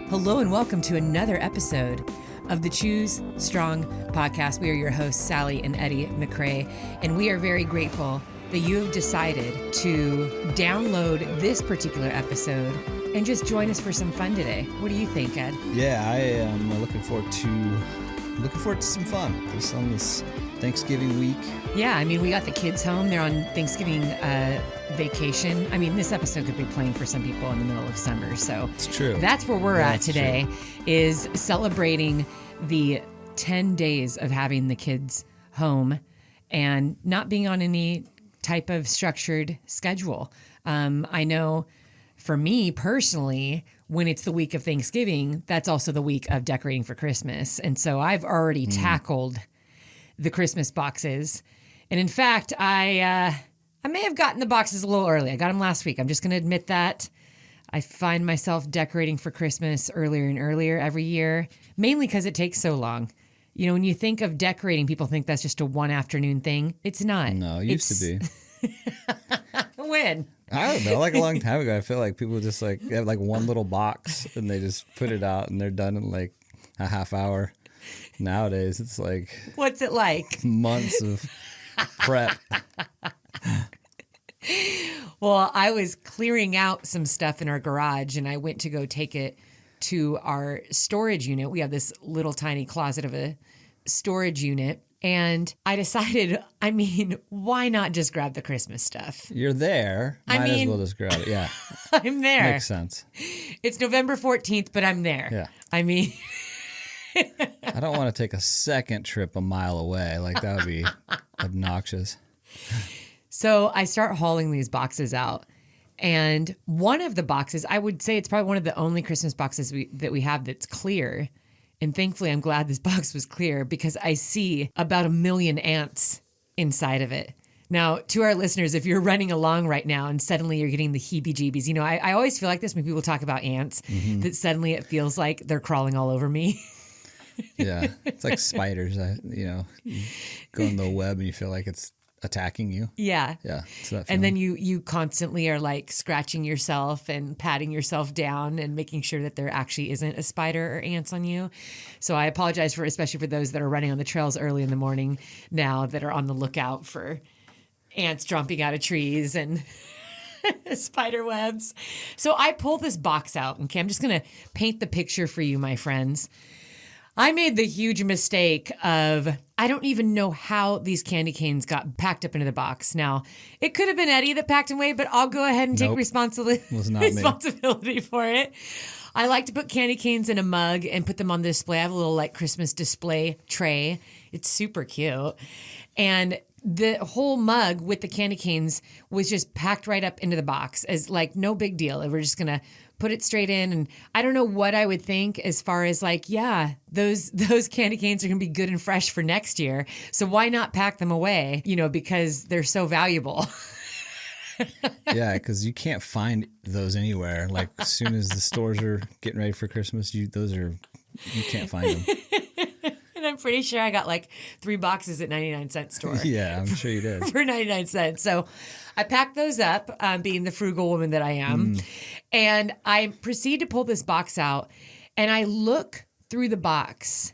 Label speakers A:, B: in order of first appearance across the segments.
A: Hello and welcome to another episode of the Choose Strong podcast. We are your hosts, Sally and Eddie McCrae, and we are very grateful that you have decided to download this particular episode and just join us for some fun today. What do you think, Ed?
B: Yeah, I am looking forward to some fun on this Thanksgiving week.
A: Yeah, I mean, we got the kids home. They're on Thanksgiving vacation. I mean, this episode could be playing for some people in the middle of summer. So
B: it's true.
A: That's where we're at today, is celebrating the 10 days of having the kids home and not being on any type of structured schedule. I know for me personally, when it's the week of Thanksgiving, that's also the week of decorating for Christmas. And so I've already tackled the Christmas boxes. And in fact, I may have gotten the boxes a little early. I got them last week. I'm just going to admit that. I find myself decorating for Christmas earlier and earlier every year, mainly because it takes so long. You know, when you think of decorating, people think that's just a one afternoon thing. It's not.
B: No, it used to be.
A: When?
B: I don't know, like a long time ago. I feel like people just like have like one little box and they just put it out and they're done in like a half hour. Nowadays, it's like...
A: What's it like?
B: Months of prep.
A: Well, I was clearing out some stuff in our garage and I went to go take it to our storage unit. We have this little tiny closet of a storage unit. And I decided, I mean, why not just grab the Christmas stuff?
B: You're there. Might as well just grab it. Yeah.
A: I'm there.
B: Makes sense.
A: It's November 14th, but I'm there.
B: Yeah.
A: I mean...
B: I don't want to take a second trip a mile away. Like, that would be obnoxious.
A: So I start hauling these boxes out. And one of the boxes, I would say it's probably one of the only Christmas boxes that we have that's clear. And thankfully, I'm glad this box was clear because I see about 1 million ants inside of it. Now, to our listeners, if you're running along right now and suddenly you're getting the heebie-jeebies, you know, I always feel like this when people talk about ants, that suddenly it feels like they're crawling all over me.
B: Yeah, it's like spiders. You go in the web and you feel like it's attacking you.
A: Yeah.
B: Yeah.
A: And then you constantly are like scratching yourself and patting yourself down and making sure that there actually isn't a spider or ants on you. So I apologize especially for those that are running on the trails early in the morning now that are on the lookout for ants jumping out of trees and spider webs. So I pull this box out. Okay, I'm just going to paint the picture for you, my friends. I made the huge mistake of, I don't even know how these candy canes got packed up into the box. Now, it could have been Eddie that packed them away, but I'll go ahead and take responsibility for it. I like to put candy canes in a mug and put them on display. I have a little like Christmas display tray. It's super cute. And the whole mug with the candy canes was just packed right up into the box as like no big deal. We're just going to put it straight in. And I don't know what I would think as far as like, yeah, those candy canes are going to be good and fresh for next year. So why not pack them away, you know, because they're so valuable.
B: Yeah, because you can't find those anywhere. Like as soon as the stores are getting ready for Christmas, you can't find them.
A: And I'm pretty sure I got like 3 boxes at 99-cent store.
B: Yeah, I'm sure you did.
A: For 99 cents. So I packed those up, being the frugal woman that I am. And I proceed to pull this box out and I look through the box.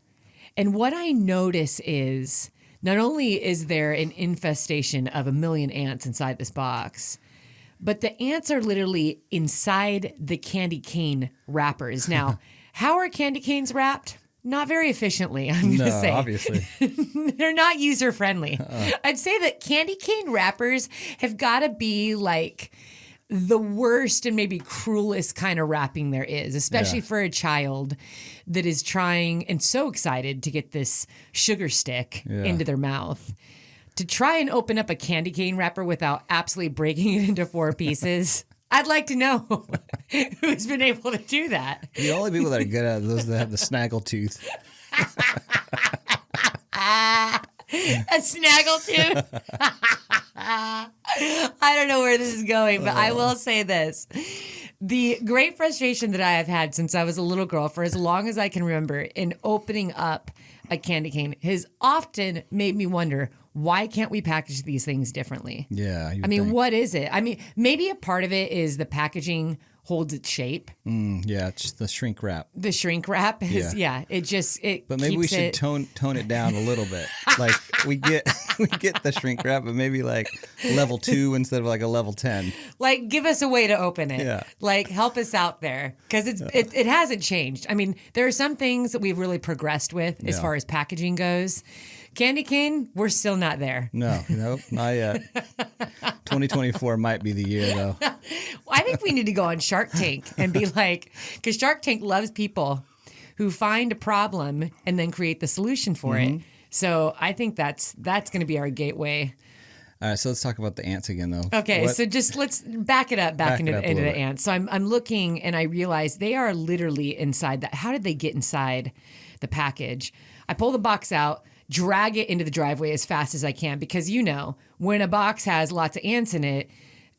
A: And what I notice is not only is there an infestation of 1 million ants inside this box, but the ants are literally inside the candy cane wrappers. Now, how are candy canes wrapped? Not very efficiently, I'm going to say.
B: Obviously.
A: They're not user-friendly. I'd say that candy cane wrappers have got to be like the worst and maybe cruelest kind of wrapping there is, especially for a child that is trying and so excited to get this sugar stick into their mouth. To try and open up a candy cane wrapper without absolutely breaking it into 4 pieces... I'd like to know who's been able to do that.
B: The only people that are good at it are those that have the snaggle tooth.
A: A snaggle tooth? I don't know where this is going, but I will say this. The great frustration that I have had since I was a little girl for as long as I can remember in opening up a candy cane has often made me wonder, why can't we package these things differently?
B: Yeah.
A: I mean, what is it? I mean, maybe a part of it is the packaging holds its shape.
B: Yeah, it's just the shrink wrap.
A: The shrink wrap is,
B: But maybe we should tone it down a little bit. Like we get the shrink wrap, but maybe like level 2 instead of like a level 10.
A: Like, give us a way to open it.
B: Yeah.
A: Like, help us out there, because it hasn't changed. I mean, there are some things that we've really progressed with as far as packaging goes. Candy cane, we're still not there.
B: No, not yet. 2024 might be the year, though.
A: I think we need to go on Shark Tank and be like, because Shark Tank loves people who find a problem and then create the solution for it. So I think that's going to be our gateway.
B: All right, so let's talk about the ants again, though.
A: Okay, so just let's back it up into the ants. So I'm looking and I realize they are literally inside that. How did they get inside the package? I pull the box out, drag it into the driveway as fast as I can, because when a box has lots of ants in it,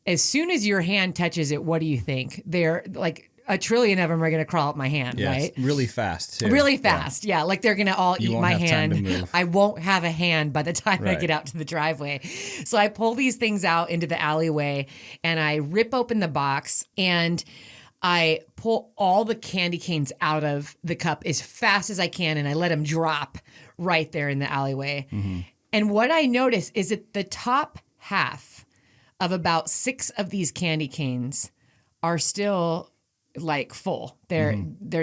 A: as soon as your hand touches it, what do you think? They're like a trillion of them are going to crawl up my hand, right?
B: Really fast, too.
A: Really fast, yeah. Like they're going to all eat my hand. I won't have a hand by the time I get out to the driveway. So I pull these things out into the alleyway and I rip open the box and I pull all the candy canes out of the cup as fast as I can and I let them drop right there in the alleyway. And what I notice is that the top half of about 6 of these candy canes are still like full. They're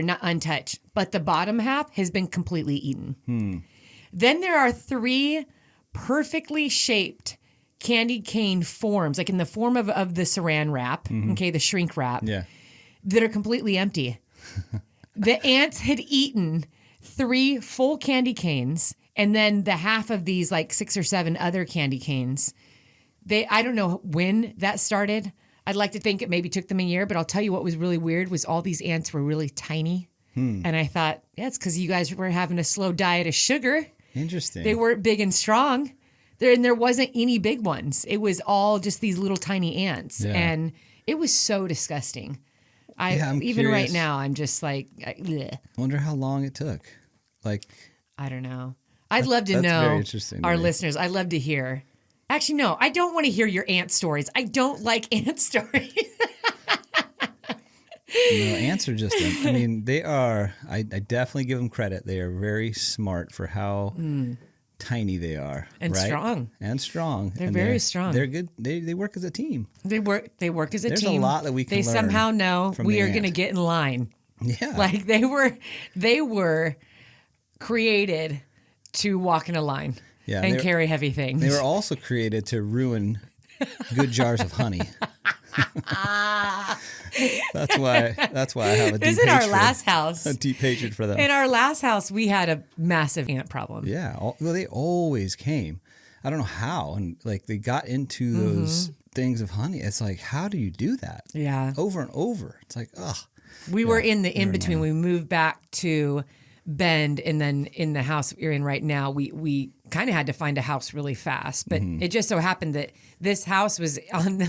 A: not untouched, but the bottom half has been completely eaten. Then there are 3 perfectly shaped candy cane forms, like in the form of the saran wrap, the shrink wrap, that are completely empty. The ants had eaten 3 full candy canes and then the half of these like 6 or 7 other candy canes. I don't know when that started. I'd like to think it maybe took them a year, but I'll tell you what was really weird was all these ants were really tiny. And I thought, it's because you guys were having a slow diet of sugar.
B: Interesting.
A: They weren't big and strong. There wasn't any big ones. It was all just these little tiny ants.
B: Yeah.
A: And it was so disgusting.
B: I'm
A: even
B: curious.
A: right now, I'm just like,
B: I wonder how long it took. Like,
A: I don't know. I'd love to
B: that's
A: know
B: very interesting to
A: our
B: me.
A: listeners. I'd love to hear. Actually, no, I don't want to hear your ant stories. I don't like ant stories.
B: Ants are just, I mean, they are, I definitely give them credit. They are very smart for how tiny they are.
A: And
B: right?
A: strong.
B: And strong.
A: They're very strong.
B: They're good. They work as a team.
A: They work as a
B: There's
A: team.
B: a lot that we can
A: They
B: learn
A: somehow know
B: from
A: we
B: the
A: are
B: ant.
A: going to get in line.
B: Yeah.
A: Like they were created to walk in a line and carry heavy things.
B: They were also created to ruin good jars of honey. That's why I have a deep
A: This is our
B: hatred.
A: last house.
B: A deep hatred for them.
A: In our last house, we had a massive ant problem.
B: Yeah, they always came. I don't know how, and like they got into those things of honey. It's like, how do you do that?
A: Yeah,
B: over and over. It's like, ugh.
A: We were in the in between. We moved back to Bend, and then in the house we're in right now, we kind of had to find a house really fast. But it just so happened that this house was on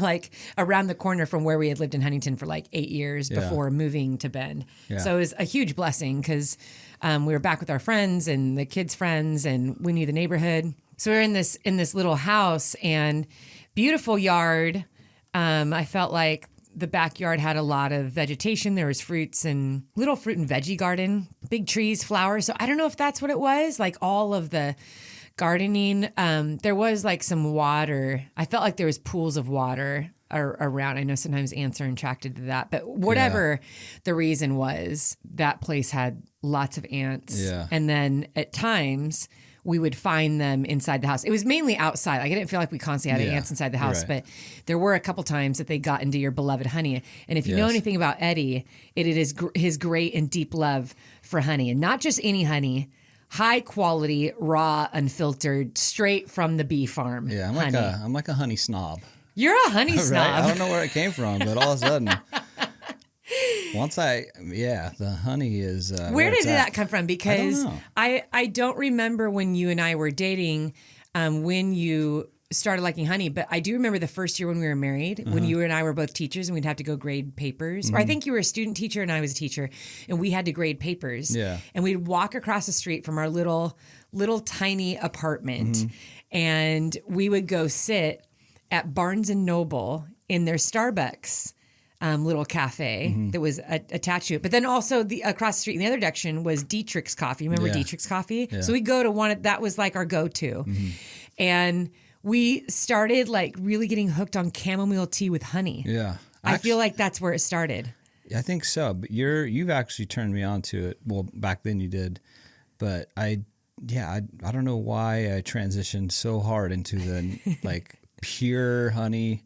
A: around the corner from where we had lived in Huntington for like 8 years before moving to Bend.
B: Yeah.
A: So it was a huge blessing because we were back with our friends and the kids' friends, and we knew the neighborhood. So we were in this little house and beautiful yard. I felt like the backyard had a lot of vegetation. There was fruits and little fruit and veggie garden, big trees, flowers. So I don't know if that's what it was. Like all of the gardening, there was like some water. I felt like there was pools of water around. I know sometimes ants are attracted to that, but whatever the reason was, that place had lots of ants.
B: Yeah.
A: And then at times we would find them inside the house. It was mainly outside. Like I didn't feel like we constantly had ants inside the house, but there were a couple times that they got into your beloved honey. And if you know anything about Eddie, it is his great and deep love for honey, and not just any honey, high quality, raw, unfiltered, straight from the bee farm.
B: Yeah, I'm like a honey snob.
A: You're a honey snob.
B: Right? I don't know where it came from, but all of a sudden, the honey is.
A: Where did that come from? Because
B: I don't know.
A: I don't remember when you and I were dating, when you started liking honey, but I do remember the first year when we were married, when you and I were both teachers and we'd have to go grade papers. Or I think you were a student teacher and I was a teacher, and we had to grade papers.
B: Yeah.
A: And we'd walk across the street from our little tiny apartment, and we would go sit at Barnes and Noble in their Starbucks little cafe that was attached to it. But then also across the street in the other direction was Dietrich's Coffee. Remember Dietrich's Coffee? Yeah. So we go to that was like our go-to. And we started like really getting hooked on chamomile tea with honey.
B: Yeah.
A: I feel like that's where it started.
B: I think so. But you've actually turned me on to it. Well, back then you did. But I don't know why I transitioned so hard into the like pure honey.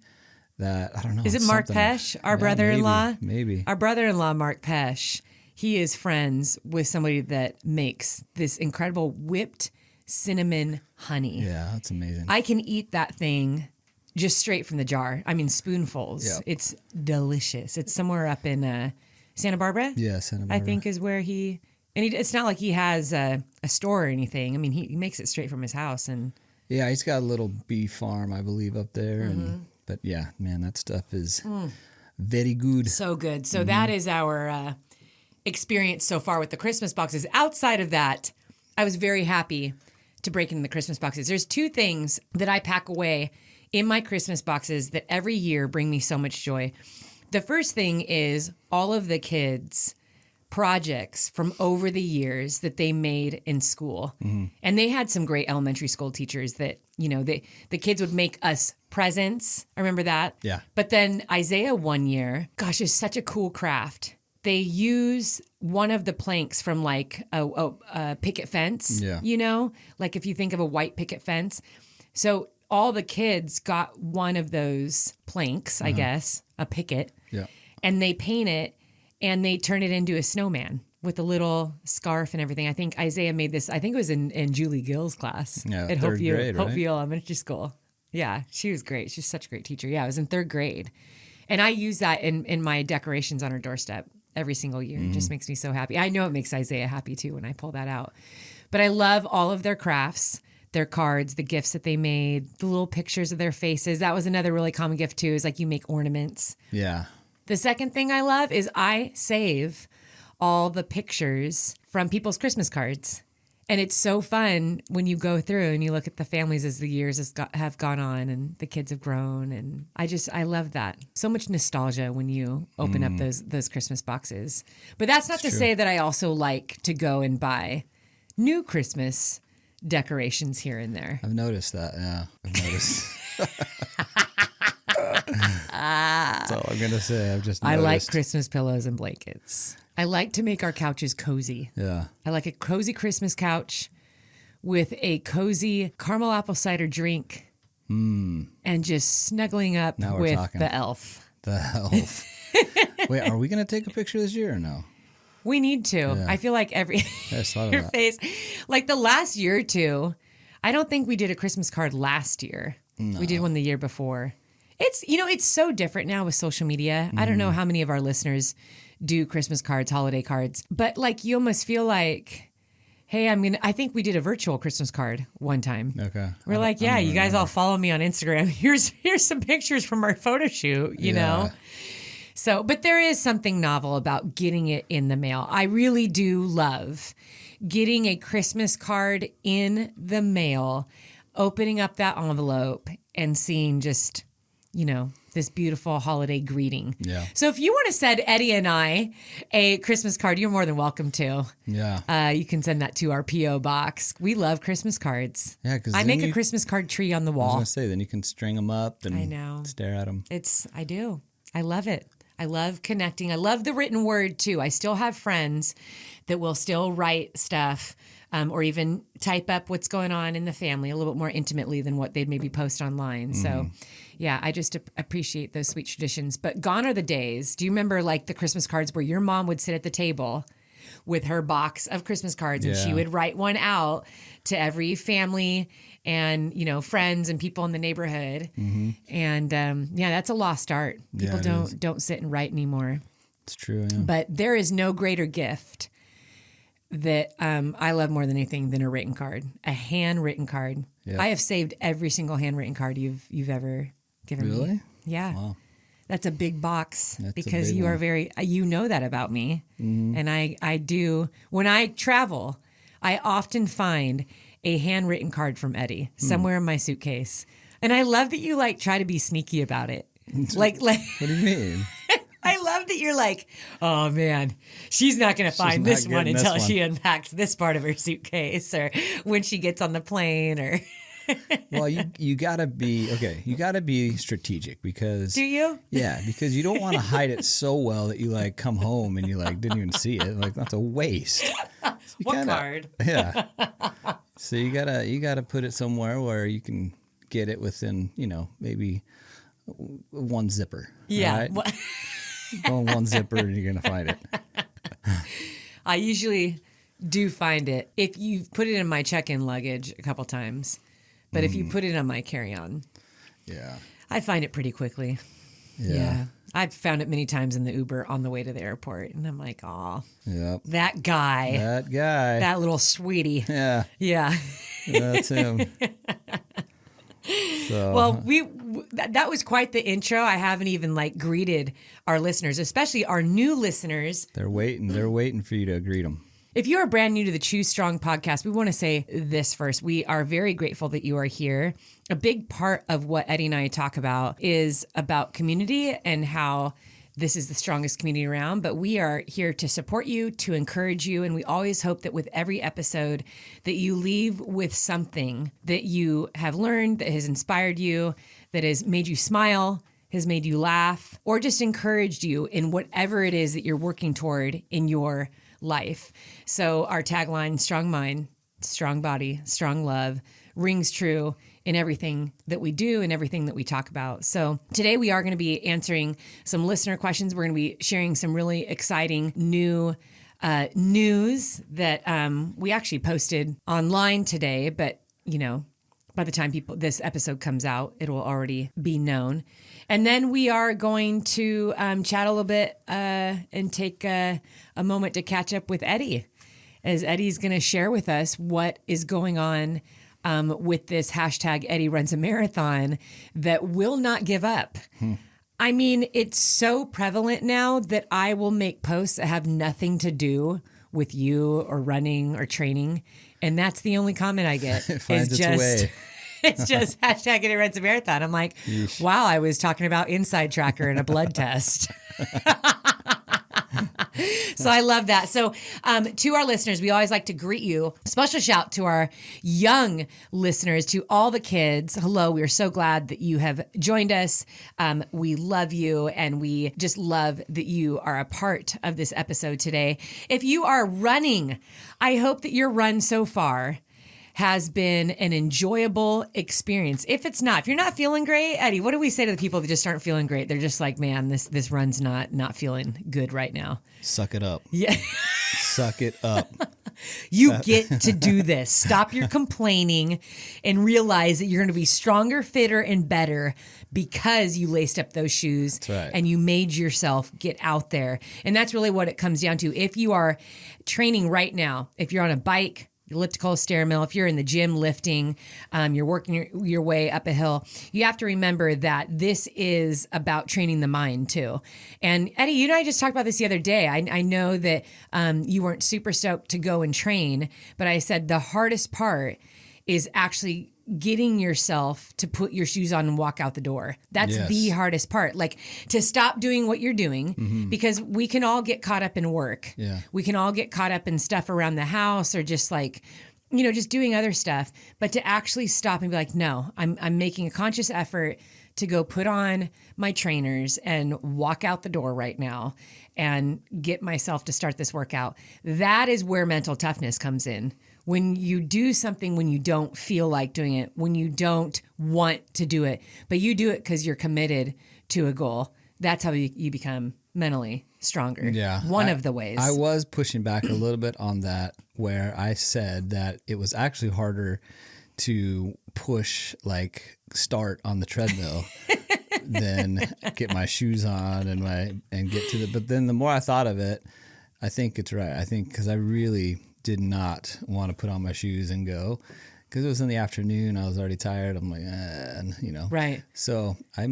B: That I don't know.
A: Is it Mark Pesh, our brother-in-law?
B: Maybe.
A: Our brother-in-law, Mark Pesh, he is friends with somebody that makes this incredible whipped cinnamon honey.
B: Yeah, that's amazing.
A: I can eat that thing just straight from the jar. I mean, spoonfuls.
B: Yep.
A: It's delicious. It's somewhere up in Santa Barbara.
B: Yeah, Santa Barbara.
A: I think is where he. And it's not like he has a store or anything. I mean, he makes it straight from his house. And
B: yeah, he's got a little bee farm, I believe, up there. But yeah, man, that stuff is very good.
A: So good. So that is our experience so far with the Christmas boxes. Outside of that, I was very happy to break into the Christmas boxes. There's two things that I pack away in my Christmas boxes that every year bring me so much joy. The first thing is all of the kids' projects from over the years that they made in school. And they had some great elementary school teachers that, the kids would make us presents. I remember that.
B: Yeah.
A: But then Isaiah one year, gosh, it's such a cool craft. They use one of the planks from like a picket fence, like if you think of a white picket fence. So all the kids got one of those planks, I guess, a picket, and they paint it and they turn it into a snowman with a little scarf and everything. I think Isaiah made this, I think it was in Julie Gill's class at
B: third grade, right?
A: Hopeview Elementary School. Yeah, she was great. She's such a great teacher. Yeah, I was in third grade. And I use that in my decorations on our doorstep every single year. It just makes me so happy. I know it makes Isaiah happy too when I pull that out. But I love all of their crafts, their cards, the gifts that they made, the little pictures of their faces. That was another really common gift too, is like you make ornaments.
B: Yeah.
A: The second thing I love is I save all the pictures from people's Christmas cards. And it's so fun when you go through and you look at the families as the years have gone on and the kids have grown. And I love that. So much nostalgia when you open up those Christmas boxes. But that's not to say that I also like to go and buy new Christmas decorations here and there.
B: I've noticed that. Yeah, I've noticed. That's all I'm going to say. I've just noticed.
A: I like Christmas pillows and blankets. I like to make our couches cozy.
B: Yeah.
A: I like a cozy Christmas couch with a cozy caramel apple cider drink and just snuggling up with the elf.
B: The elf. Wait, are we going to take a picture this year or no?
A: We need to.
B: Yeah.
A: I feel like
B: I just thought of
A: your
B: that.
A: face. Like the last year or two, I don't think we did a Christmas card last year. No. We did one the year before. It's so different now with social media. I don't know how many of our listeners do Christmas cards, holiday cards, but like you almost feel like, hey, I think we did a virtual Christmas card one time.
B: Okay.
A: We're like, yeah, you guys all follow me on Instagram. Here's some pictures from our photo shoot, you know? So, but there is something novel about getting it in the mail. I really do love getting a Christmas card in the mail, opening up that envelope and seeing just, this beautiful holiday greeting.
B: Yeah.
A: So if you want to send Eddie and I a Christmas card, you're more than welcome to.
B: Yeah.
A: You can send that to our P.O. box. We love Christmas cards.
B: Yeah, because
A: I make a Christmas card tree on the wall.
B: I was going to say, then you can string them up and stare at them.
A: I do. I love it. I love connecting. I love the written word too. I still have friends that will still write stuff or even type up what's going on in the family a little bit more intimately than what they'd maybe post online. So yeah, I just appreciate those sweet traditions. But gone are the days. Do you remember like the Christmas cards where your mom would sit at the table with her box of Christmas cards and she would write one out to every family and, friends and people in the neighborhood. And that's a lost art. People don't sit and write anymore.
B: It's true. Yeah.
A: But there is no greater gift that I love more than anything than a written card, a handwritten card.
B: Yep.
A: I have saved every single handwritten card you've ever given me.
B: Really?
A: Yeah.
B: Wow.
A: That's a big box
B: That's a
A: because
B: big
A: you are
B: one.
A: very, you know that about me. And I do, when I travel, I often find a handwritten card from Eddie somewhere in my suitcase. And I love that you like try to be sneaky about it. Like,
B: What do you mean?
A: I love that you're like, oh man, she's not going to find
B: not
A: this one
B: getting this
A: until
B: one.
A: she unpacks this part of her suitcase or when she gets on the plane or.
B: Well, you gotta be okay. You gotta be strategic because
A: Do you?
B: Yeah, because you don't want to hide it so well that you like come home and you like didn't even see it. Like that's a waste. So you
A: What
B: kinda-
A: card?
B: Yeah. So you gotta put it somewhere where you can get it within maybe one zipper.
A: Yeah.
B: Right?
A: Well,
B: Go in one zipper and you're gonna find it.
A: I usually do find it if you put it in my check-in luggage a couple times. But if you put it on my carry-on,
B: Yeah.
A: I find it pretty quickly. Yeah. I've found it many times in the Uber on the way to the airport. And I'm like, aw,
B: Yep.
A: that guy,
B: That guy.
A: that little sweetie.
B: Yeah.
A: Yeah.
B: That's him. So
A: Well, that was quite the intro. I haven't even like greeted our listeners, especially our new listeners.
B: they're waiting. They're waiting for you to greet them.
A: If you are brand new to the Choose Strong podcast, we want to say this first. We are very grateful that you are here. A big part of what Eddie and I talk about is about community and how this is the strongest community around, but we are here to support you, to encourage you, and we always hope that with every episode that you leave with something that you have learned, that has inspired you, that has made you smile, has made you laugh, or just encouraged you in whatever it is that you're working toward in your life. So our tagline, strong mind, strong body, strong love, rings true in everything that we do and everything that we talk about. So today we are going to be answering some listener questions. We're going to be sharing some really exciting new news that we actually posted online today, but by the time this episode comes out, it will already be known. And then we are going to chat a little bit and take a moment to catch up with Eddie, as Eddie's going to share with us what is going on with this hashtag Eddie Runs a Marathon that will not give up. I mean, it's so prevalent now that I will make posts that have nothing to do with you or running or training. And that's the only comment I get.
B: It finds its way.
A: It's just hashtag Eddie Runs a Marathon. I'm like, wow, I was talking about Inside Tracker and a blood test. So I love that. So to our listeners, we always like to greet you. Special shout to our young listeners, to all the kids. Hello, we are so glad that you have joined us. We love you, and we just love that you are a part of this episode today. If you are running, I hope that your run so far has been an enjoyable experience. If it's not, if you're not feeling great, Eddie, what do we say to the people that just aren't feeling great? They're just like, man, this run's not feeling good right now.
B: Suck it up.
A: Yeah.
B: Suck it up.
A: You get to do this. Stop your complaining and realize that you're going to be stronger, fitter, and better because you laced up those shoes.
B: That's right.
A: And you made yourself get out there. And that's really what it comes down to. If you are training right now, if you're on a bike, elliptical, stair mill, if you're in the gym lifting, you're working your way up a hill, you have to remember that this is about training the mind too. And Eddie, you and I just talked about this the other day. I know that you weren't super stoked to go and train, but I said the hardest part is actually getting yourself to put your shoes on and walk out the door. That's
B: Yes.
A: the hardest part. Like to stop doing what you're doing, because we can all get caught up in work.
B: Yeah.
A: We can all get caught up in stuff around the house or just like, just doing other stuff. But to actually stop and be like, no, I'm making a conscious effort to go put on my trainers and walk out the door right now and get myself to start this workout. That is where mental toughness comes in. When you do something when you don't feel like doing it, when you don't want to do it, but you do it because you're committed to a goal, that's how you become mentally stronger.
B: Yeah.
A: One of the ways.
B: I was pushing back a little bit on that, where I said that it was actually harder to push, like start on the treadmill than get my shoes on and get to but then the more I thought of it, I think it's right. I think because I really did not want to put on my shoes and go, because it was in the afternoon. I was already tired. I'm like, and
A: Right.
B: So I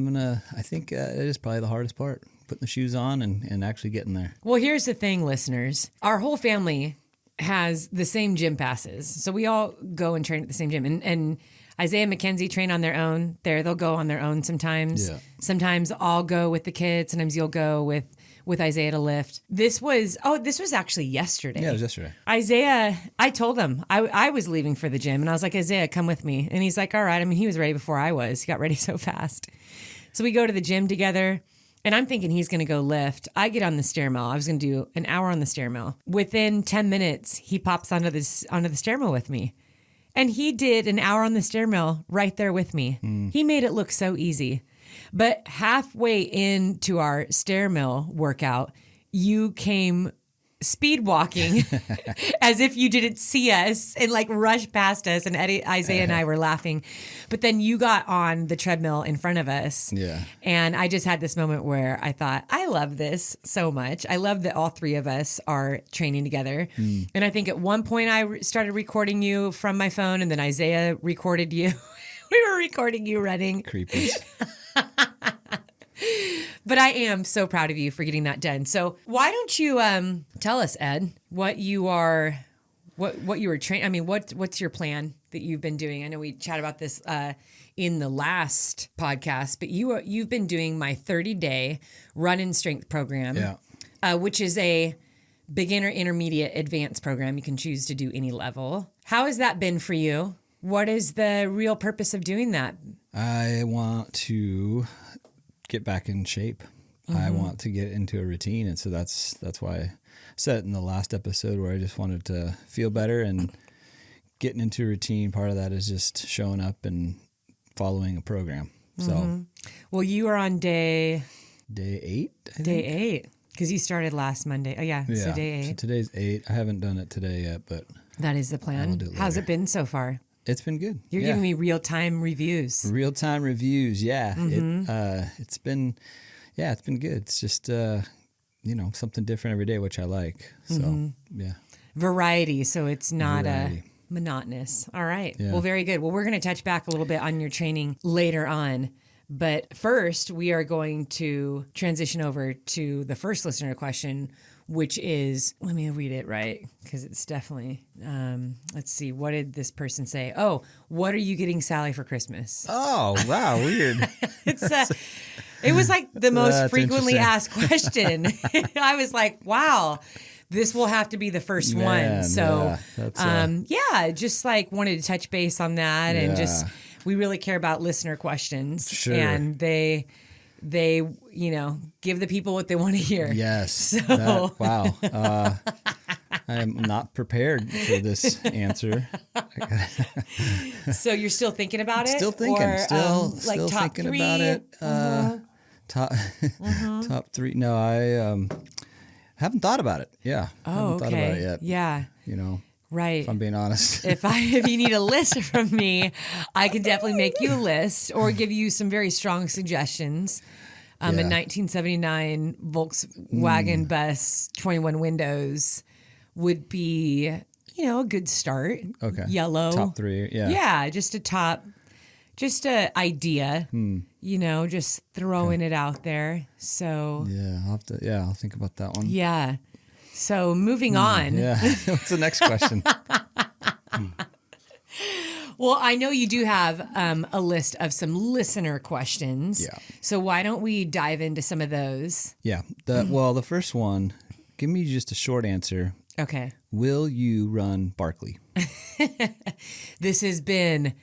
B: think it is probably the hardest part, putting the shoes on and actually getting there.
A: Well, here's the thing, listeners. Our whole family has the same gym passes. So we all go and train at the same gym. And Isaiah and Mackenzie train on their own. They'll go on their own sometimes. Yeah. Sometimes I'll go with the kids. Sometimes you'll go with Isaiah to lift. This was actually yesterday.
B: Yeah, it was yesterday.
A: Isaiah, I told him I was leaving for the gym, and I was like, Isaiah, come with me. And he's like, all right. I mean, he was ready before I was. He got ready so fast. So we go to the gym together, and I'm thinking he's going to go lift. I get on the stair mill. I was going to do an hour on the stair mill. Within 10 minutes, he pops onto the stair mill with me. And he did an hour on the stair mill right there with me. He made it look so easy. But halfway into our stair mill workout, you came speed walking as if you didn't see us and like rushed past us. And Isaiah and I were laughing. But then you got on the treadmill in front of us.
B: Yeah.
A: And I just had this moment where I thought, I love this so much. I love that all three of us are training together. And I think at one point I started recording you from my phone, and then Isaiah recorded you. We were recording you running.
B: Creepers.
A: But I am so proud of you for getting that done. So why don't you tell us, Ed, what you were training? I mean, what's your plan that you've been doing? I know we chatted about this in the last podcast, but you've been doing my 30-day run and strength program, which is a beginner, intermediate, advanced program. You can choose to do any level. How has that been for you? What is the real purpose of doing that?
B: I want to get back in shape. I want to get into a routine. And so that's why I said in the last episode where I just wanted to feel better, and getting into a routine. Part of that is just showing up and following a program. So,
A: well, you are on day
B: 8.
A: Day 8. Because you started last Monday. Oh, yeah. So day 8.
B: So today's 8. I haven't done it today yet, but
A: that is the plan. How's it been so far?
B: It's been good.
A: You're giving me real-time reviews.
B: Real-time reviews, yeah. It's been good. It's just, something different every day, which I like. So, yeah.
A: Variety, so it's not monotonous. All right. Yeah. Well, very good. Well, we're going to touch back a little bit on your training later on. But first, we are going to transition over to the first listener question, which is, let me read it right, because it's definitely, let's see, what did this person say? Oh, what are you getting Sally for Christmas?
B: Oh, wow, weird.
A: It was like the most frequently asked question. I was like, wow, this will have to be the first one. So, just like wanted to touch base on that, and just, we really care about listener questions.
B: Sure.
A: And they give the people what they want to hear.
B: Yes.
A: So.
B: Wow. I am not prepared for this answer.
A: So you're still thinking about it?
B: Still thinking.
A: Or,
B: still
A: top
B: thinking
A: 3?
B: about it. Top 3. No, I haven't thought about it. Yeah. Haven't thought about it yet.
A: Yeah. Right.
B: If I'm being honest.
A: If you need a list from me, I can definitely make you a list or give you some very strong suggestions. A 1979 Volkswagen bus, 21 windows would be, a good start.
B: Okay.
A: Yellow.
B: Top 3. Yeah.
A: Yeah. Just a idea, just throwing it out there. So.
B: Yeah. I'll think about that one.
A: Yeah. So moving on.
B: Yeah. What's the next question?
A: Well, I know you do have a list of some listener questions.
B: Yeah.
A: So why don't we dive into some of those?
B: Yeah. The first one, give me just a short answer.
A: Okay.
B: Will you run Barkley?
A: This has been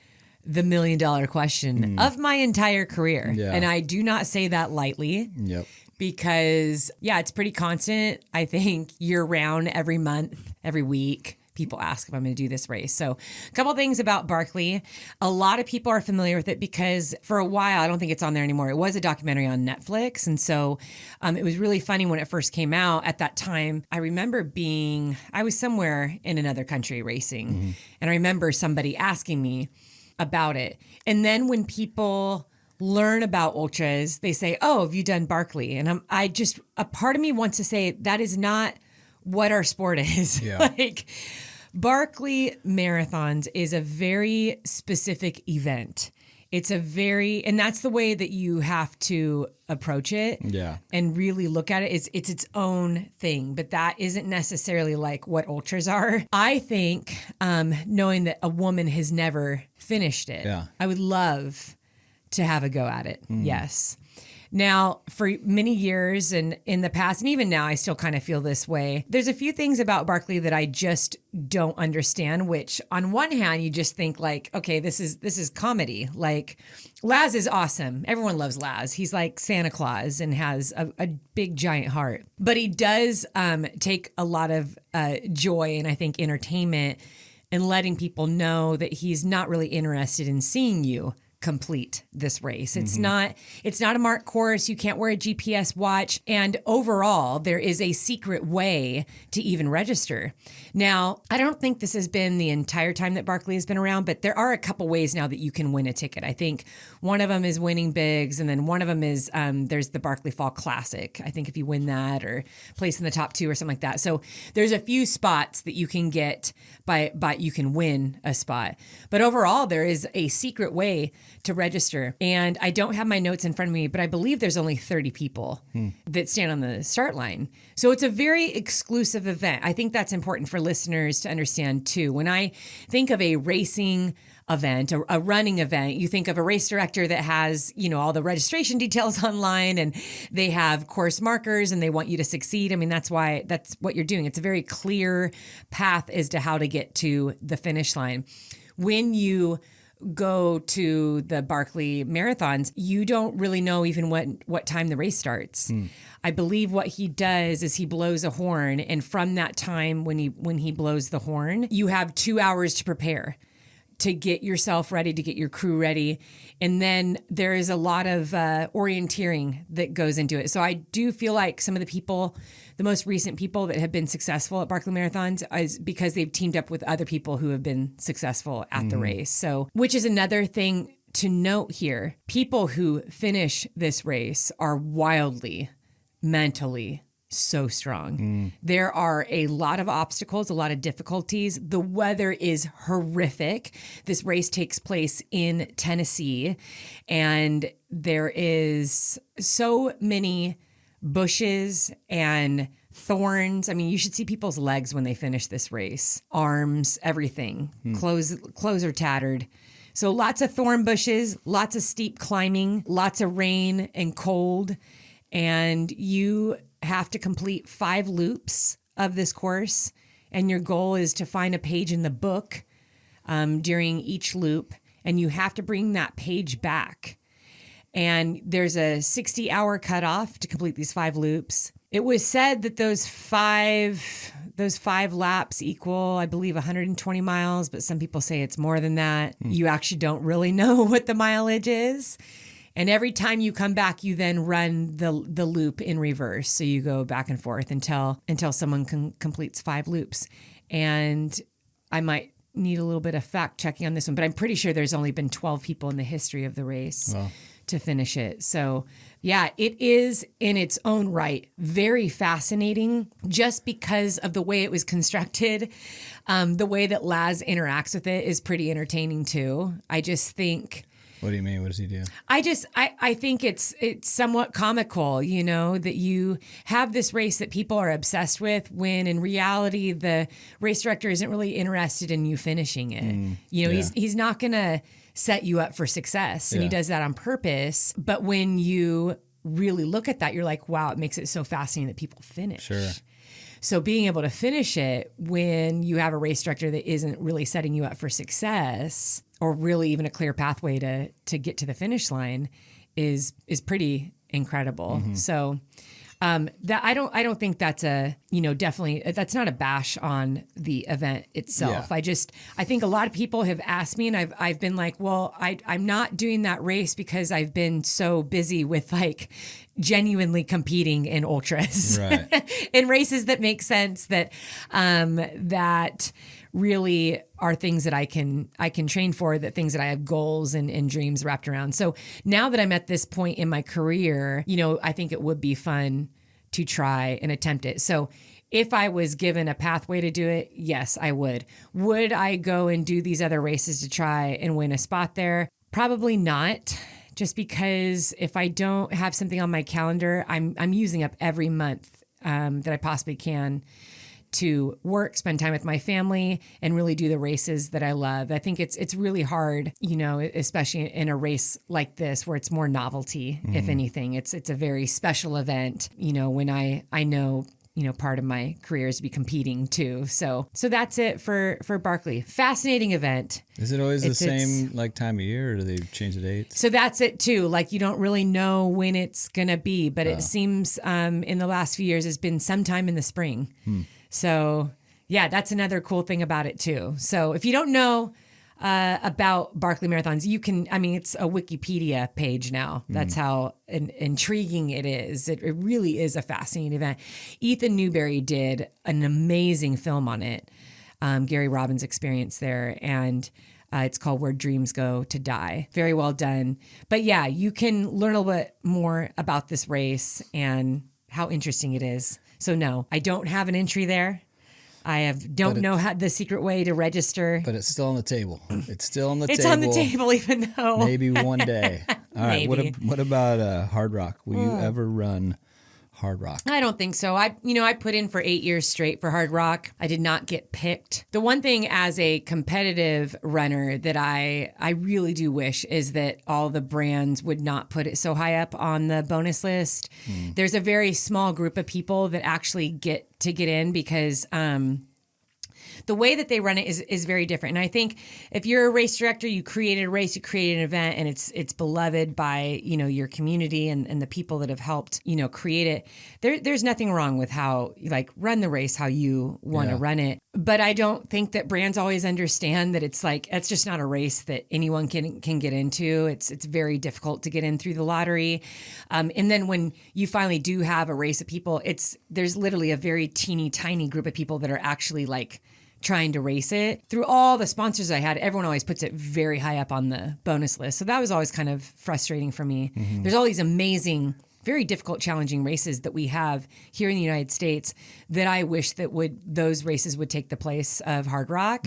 A: the $1 million question of my entire career.
B: Yeah.
A: And I do not say that lightly.
B: Yep.
A: Because, it's pretty constant. I think year round, every month, every week, people ask if I'm going to do this race. So a couple things about Barkley. A lot of people are familiar with it because for a while, I don't think it's on there anymore. It was a documentary on Netflix. And so it was really funny when it first came out. At that time, I remember I was somewhere in another country racing. And I remember somebody asking me about it. And then when people learn about ultras, they say, oh, have you done Barkley? And a part of me wants to say that is not what our sport is.
B: Yeah.
A: Barkley Marathons is a very specific event. And that's the way that you have to approach it.
B: Yeah.
A: And really look at it. It's its own thing, but that isn't necessarily like what ultras are. I think, knowing that a woman has never finished it, I would love to have a go at it. Yes. Now, for many years and in the past, and even now, I still kind of feel this way. There's a few things about Barkley that I just don't understand, which on one hand, you just think like, okay, this is comedy. Like Laz is awesome. Everyone loves Laz. He's like Santa Claus and has a big, giant heart. But he does take a lot of joy and I think entertainment in letting people know that he's not really interested in seeing you complete this race. It's not a marked course. You can't wear a GPS watch. And overall, there is a secret way to even register. Now, I don't think this has been the entire time that Barkley has been around, but there are a couple ways now that you can win a ticket. I think one of them is winning bigs, and then one of them is there's the Barkley Fall Classic. I think if you win that or place in the top 2 or something like that. So there's a few spots that you can get by you can win a spot. But overall, there is a secret way to register. And I don't have my notes in front of me, but I believe there's only 30 people that stand on the start line. So it's a very exclusive event. I think that's important for listeners to understand too. When I think of a racing event, a running event, you think of a race director that has, all the registration details online and they have course markers and they want you to succeed. I mean, that's what you're doing. It's a very clear path as to how to get to the finish line. When you go to the Barkley Marathons, you don't really know even what time the race starts. I believe what he does is he blows a horn, and from that time when he blows the horn, you have 2 hours to prepare, to get yourself ready, to get your crew ready. And then there is a lot of orienteering that goes into it. So I do feel like some of the most recent people that have been successful at Barkley Marathons is because they've teamed up with other people who have been successful at the race. So, which is another thing to note here. People who finish this race are wildly mentally so strong. There are a lot of obstacles, a lot of difficulties. The weather is horrific. This race takes place in Tennessee, and there is so many bushes and thorns. I mean, you should see people's legs when they finish this race. Arms, everything. Clothes are tattered. So lots of thorn bushes, lots of steep climbing, lots of rain and cold, and you have to complete 5 loops of this course, and your goal is to find a page in the book during each loop, and you have to bring that page back. And there's a 60-hour cutoff to complete these 5 loops. It was said that those five laps equal, I believe, 120 miles, but some people say it's more than that. You actually don't really know what the mileage is. And every time you come back, you then run the loop in reverse. So you go back and forth until someone completes 5 loops. And I might need a little bit of fact checking on this one, but I'm pretty sure there's only been 12 people in the history of the race to finish it. So yeah, it is in its own right very fascinating just because of the way it was constructed. The way that Laz interacts with it is pretty entertaining too. I just think...
B: What do you mean? What does he do?
A: I think it's somewhat comical, that you have this race that people are obsessed with when in reality the race director isn't really interested in you finishing it. He's not going to set you up for success, and he does that on purpose. But when you really look at that, you're like, wow, it makes it so fascinating that people finish.
B: Sure.
A: So being able to finish it when you have a race director that isn't really setting you up for success or really even a clear pathway to get to the finish line is pretty incredible. So that I don't think that's definitely that's not a bash on the event itself.
B: Yeah.
A: I think a lot of people have asked me, and I've been like, well, I'm not doing that race because I've been so busy with like genuinely competing in ultras,
B: right.
A: in races that make sense, that really are things that I can train for, that things that I have goals and dreams wrapped around. So now that I'm at this point in my career, I think it would be fun to try and attempt it. So if I was given a pathway to do it, yes, I would. Would I go and do these other races to try and win a spot there? Probably not. Just because if I don't have something on my calendar, I'm using up every month that I possibly can to work, spend time with my family, and really do the races that I love. I think it's really hard, especially in a race like this where it's more novelty, if anything. It's a very special event, when I know part of my career is to be competing too. So that's it for Barkley. Fascinating event.
B: Is it always the same time of year, or do they change the dates?
A: So that's it too. You don't really know when it's gonna be, but it seems in the last few years it's been sometime in the spring. So yeah, that's another cool thing about it too. So if you don't know about Barkley Marathons, it's a Wikipedia page now. That's how intriguing it is. It really is a fascinating event. Ethan Newberry did an amazing film on it, Gary Robbins' experience there, and it's called Where Dreams Go to Die. Very well done. But yeah, you can learn a little bit more about this race and how interesting it is. So no, I don't have an entry there. I don't know how the secret way to register.
B: But it's still on the table. It's still on the table.
A: It's on the table, even though.
B: Maybe one day. All right. What about Hard Rock? Will you ever run Hard Rock?
A: I don't think so. I put in for 8 years straight for Hard Rock. I did not get picked. The one thing as a competitive runner that I really do wish is that all the brands would not put it so high up on the bonus list. There's a very small group of people that actually get in because the way that they run it is very different. And I think if you're a race director, you created a race, you created an event, and it's beloved by, your community and the people that have helped, create it. There's nothing wrong with how, run the race how you want to run it. But I don't think that brands always understand that it's just not a race that anyone can get into. It's very difficult to get in through the lottery. And then when you finally do have a race of people, there's literally a very teeny tiny group of people that are actually trying to race it. Through all the sponsors I had, everyone always puts it very high up on the bonus list. So that was always kind of frustrating for me. There's all these amazing, very difficult, challenging races that we have here in the United States that I wish that those races would take the place of Hard Rock.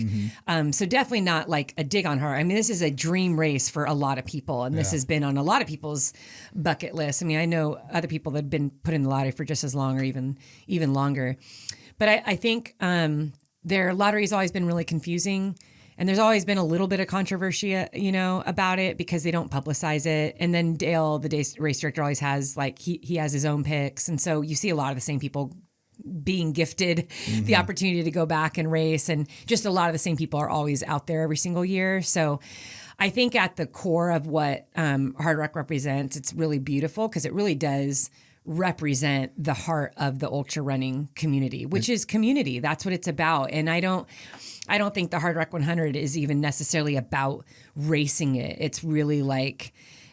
A: So definitely not a dig on her. I mean, this is a dream race for a lot of people, and this has been on a lot of people's bucket list. I mean, I know other people that have been put in the lottery for just as long or even longer. But I think their lottery's always been really confusing, and there's always been a little bit of controversy, about it because they don't publicize it. And then Dale, the race director, always has he has his own picks, and so you see a lot of the same people being gifted the opportunity to go back and race, and just a lot of the same people are always out there every single year. So I think at the core of what Hard Rock represents, it's really beautiful because it really does represent the heart of the ultra running community, which is community. That's what it's about. And I don't think the Hard Rock 100 is even necessarily about racing it. It's really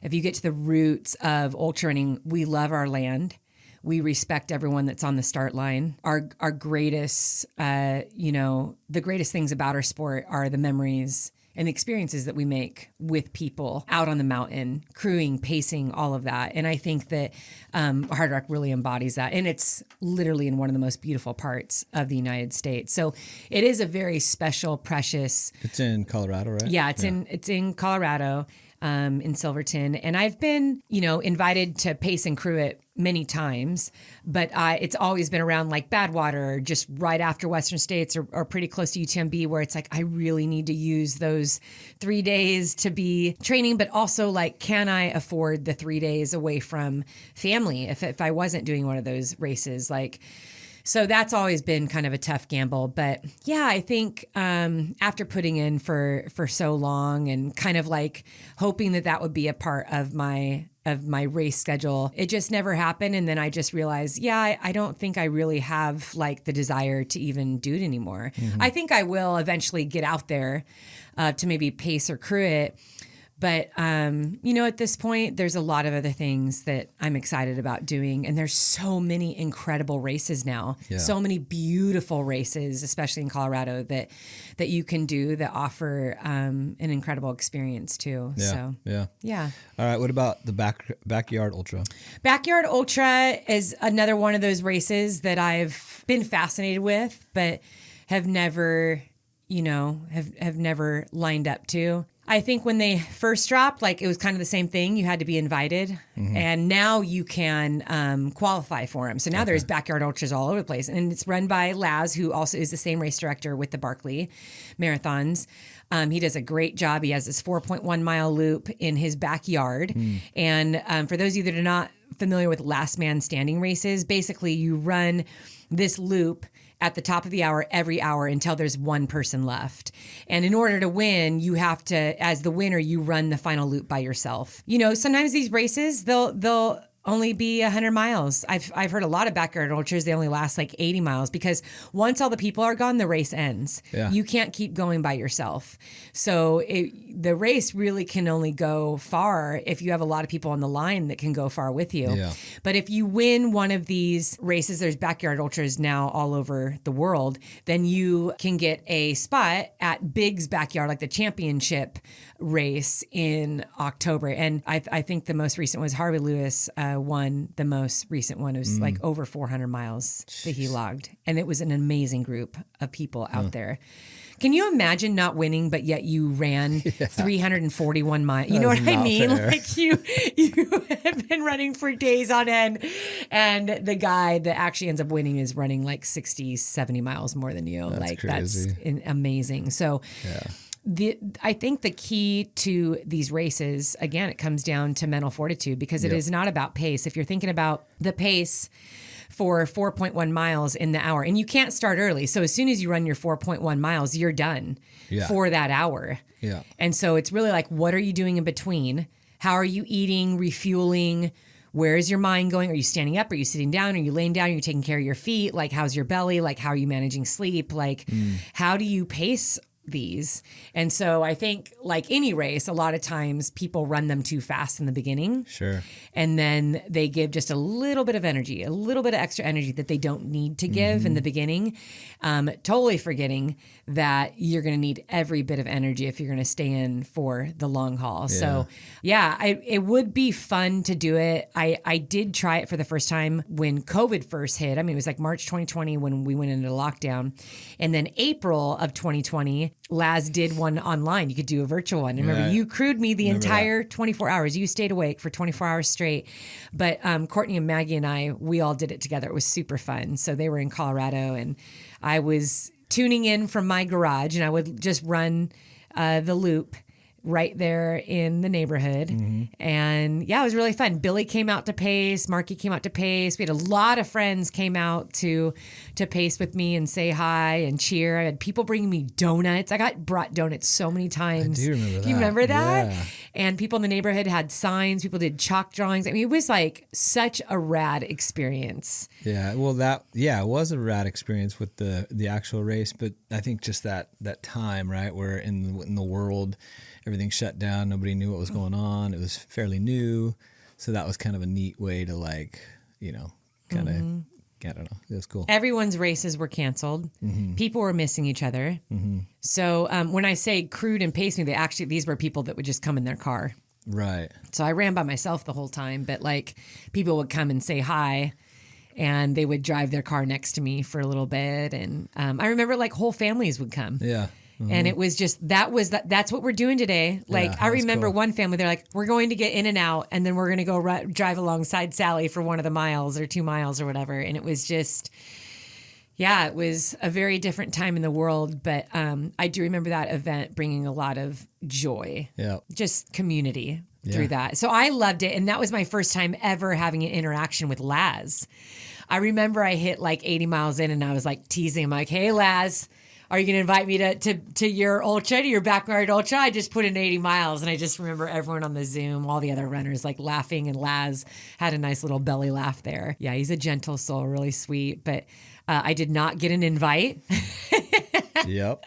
A: if you get to the roots of ultra running, we love our land. We respect everyone that's on the start line. Our greatest, the greatest things about our sport are the memories and the experiences that we make with people out on the mountain, crewing, pacing, all of that. And I think that Hard Rock really embodies that. And it's literally in one of the most beautiful parts of the United States. So it is a very special, precious.
B: It's in Colorado, right?
A: Yeah, it's in Colorado. In Silverton. And I've been, invited to pace and crew it many times, but it's always been around Badwater, just right after Western States or pretty close to UTMB, where it's I really need to use those 3 days to be training, but also can I afford the 3 days away from family if I wasn't doing one of those races? So that's always been kind of a tough gamble. But yeah, I think after putting in for so long and kind of hoping that would be a part of my race schedule, it just never happened. And then I just realized, I don't think I really have the desire to even do it anymore. I think I will eventually get out there to maybe pace or crew it. But, at this point, there's a lot of other things that I'm excited about doing. And there's so many incredible races now, so many beautiful races, especially in Colorado, that you can do that offer an incredible experience too.
B: Yeah. All right. What about the backyard ultra?
A: Backyard ultra is another one of those races that I've been fascinated with, but have never, have never lined up to. I think when they first dropped, like it was kind of the same thing. You had to be invited, and now you can qualify for them. So now there's backyard ultras all over the place, and it's run by Laz, who also is the same race director with the Barkley Marathons. He does a great job. He has this 4.1 mile loop in his backyard, and for those of you that are not familiar with last man standing races, basically you run this loop at the top of the hour every hour until there's one person left. And in order to win, you have to, as the winner, you run the final loop by yourself. Sometimes these races, they'll only be 100 miles. I've heard a lot of backyard ultras, they only last like 80 miles because once all the people are gone, the race ends.
B: Yeah.
A: You can't keep going by yourself. So the race really can only go far if you have a lot of people on the line that can go far with you.
B: Yeah.
A: But if you win one of these races, there's backyard ultras now all over the world, then you can get a spot at Big's backyard, like the championship race in October. And I think the most recent was Harvey Lewis won the most recent one. It was like over 400 miles that he logged. And it was an amazing group of people out there. Can you imagine not winning, but yet you ran 341 miles? You know what I mean?
B: Fair.
A: Like you have been running for days on end, and the guy that actually ends up winning is running like 60, 70 miles more than you.
B: That's
A: That's amazing. So I think the key to these races, again, it comes down to mental fortitude because it is not about pace. If you're thinking about the pace for 4.1 miles in the hour, and you can't start early. So as soon as you run your 4.1 miles, you're done for that hour.
B: Yeah.
A: And so it's really like, what are you doing in between? How are you eating, refueling? Where is your mind going? Are you standing up? Are you sitting down? Are you laying down? Are you taking care of your feet? Like, how's your belly? Like, how are you managing sleep? Like, how do you pace these? And so I think like any race, a lot of times people run them too fast in the beginning.
B: Sure.
A: And then they give just a little bit of energy, a little bit of extra energy that they don't need to give in the beginning, totally forgetting that you're going to need every bit of energy if you're going to stay in for the long haul.
B: Yeah.
A: So it would be fun to do it. I did try it for the first time when COVID first hit. I mean, it was like March 2020 when we went into lockdown. And then April of 2020, Laz did one online. You could do a virtual one. And remember, you crewed me the entire 24 hours. You stayed awake for 24 hours straight. But Courtney and Maggie and I, we all did it together. It was super fun. So they were in Colorado, and I was tuning in from my garage, and I would just run the loop right there in the neighborhood. And it was really fun. Billy came out to pace. Marky came out to pace. We had a lot of friends came out to pace with me and say hi and cheer. I had people bringing me donuts. I got brought donuts so many times.
B: I do remember that.
A: You remember that?
B: Yeah.
A: And people in the neighborhood had signs. People did chalk drawings. I mean, it was like such a rad experience.
B: Yeah. Well, it was a rad experience with the actual race, but I think just that time, right, where in the world, everything shut down. Nobody knew what was going on. It was fairly new. So that was kind of a neat way to kind of, I don't know. It was cool.
A: Everyone's races were canceled. People were missing each other. So when I say crewed and paced me, these were people that would just come in their car.
B: Right.
A: So I ran by myself the whole time, but like people would come and say hi, and they would drive their car next to me for a little bit. And I remember like whole families would come.
B: Yeah.
A: And it was just, that's what we're doing today. Like, I remember one family, they're like, we're going to get in and out, and then we're going to go drive alongside Sally for one of the miles or 2 miles or whatever. And it was just, it was a very different time in the world. But I do remember that event bringing a lot of joy, just community through that. So I loved it. And that was my first time ever having an interaction with Laz. I remember I hit like 80 miles in, and I was like teasing him, like, hey, Laz, are you going to invite me to your ultra, to your backyard ultra? I just put in 80 miles. And I just remember everyone on the Zoom, all the other runners like laughing, and Laz had a nice little belly laugh there. Yeah, he's a gentle soul, really sweet. But I did not get an invite.
B: Yep.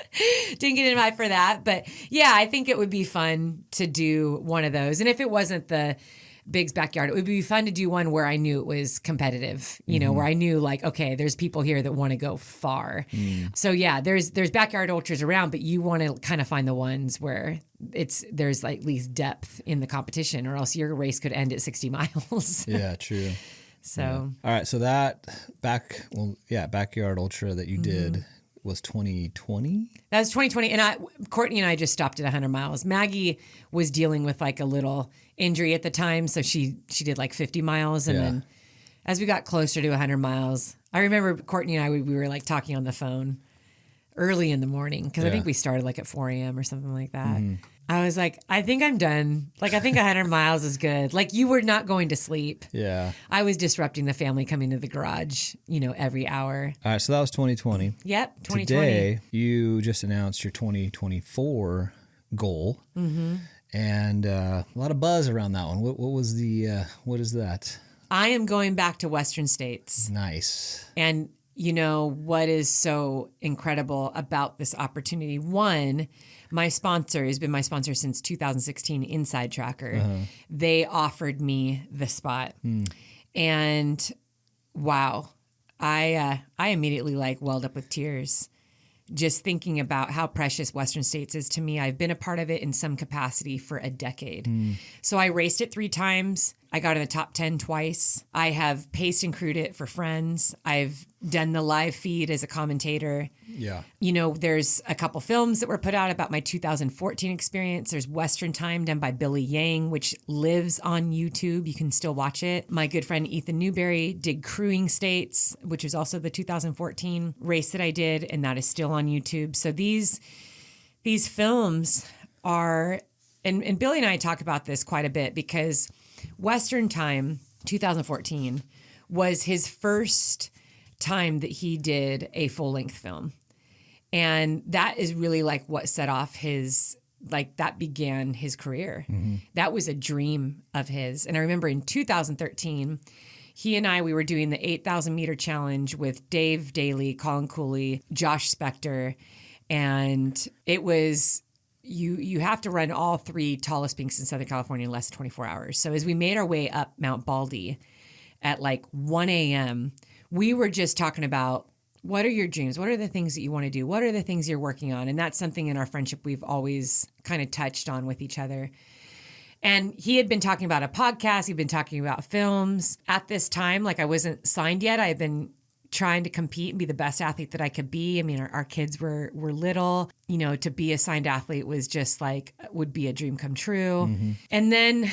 A: Didn't get an invite for that. But yeah, I think it would be fun to do one of those. And if it wasn't the Big's backyard, it would be fun to do one where I knew it was competitive, you know, where I knew like, okay, there's people here that want to go far. So yeah, there's backyard ultras around, but you want to kind of find the ones where there's like at least depth in the competition, or else your race could end at 60 miles.
B: Yeah, true.
A: So,
B: Yeah. All right. So that backyard ultra that you did was 2020.
A: That was 2020. And Courtney and I just stopped at 100 miles. Maggie was dealing with like a little injury at the time. So she did like 50 miles. And then as we got closer to 100 miles, I remember Courtney and I, we were like talking on the phone early in the morning, because I think we started like at 4 a.m. or something like that. I was like, I think I'm done. Like, I think 100 miles is good. Like, you were not going to sleep.
B: Yeah.
A: I was disrupting the family coming to the garage, you know, every hour.
B: All right. So that was 2020.
A: Yep, 2020.
B: Today, you just announced your 2024 goal. And a lot of buzz around that one. What was what is that?
A: I am going back to Western States.
B: Nice.
A: And you know what is so incredible about this opportunity? One, my sponsor has been my sponsor since 2016, Inside Tracker. They offered me the spot. And wow, I immediately like welled up with tears just thinking about how precious Western States is to me. I've been a part of it in some capacity for a decade. So I raced it 3 times. I got in the top 10 twice. I have paced and crewed it for friends. I've done the live feed as a commentator.
B: Yeah.
A: You know, there's a couple films that were put out about my 2014 experience. There's Western Time done by Billy Yang, which lives on YouTube. You can still watch it. My good friend Ethan Newberry did Crewing States, which was also the 2014 race that I did, and that is still on YouTube. So these films are, and Billy and I talk about this quite a bit, because Western Time 2014 was his first time that he did a full-length film. And that is really like what set off that began his career. That was a dream of his. And I remember in 2013, he and we were doing the 8,000 meter challenge with Dave Daly, Colin Cooley, Josh Spector. And it was, you have to run all 3 tallest peaks in Southern California in less than 24 hours. So as we made our way up Mount Baldy at like 1 a.m., we were just talking about, what are your dreams? What are the things that you want to do? What are the things you're working on? And that's something in our friendship we've always kind of touched on with each other. And he had been talking about a podcast. He'd been talking about films. At this time, like, I wasn't signed yet. I had been trying to compete and be the best athlete that I could be. I mean, our kids were little. You know, to be a signed athlete was just like, would be a dream come true. And then,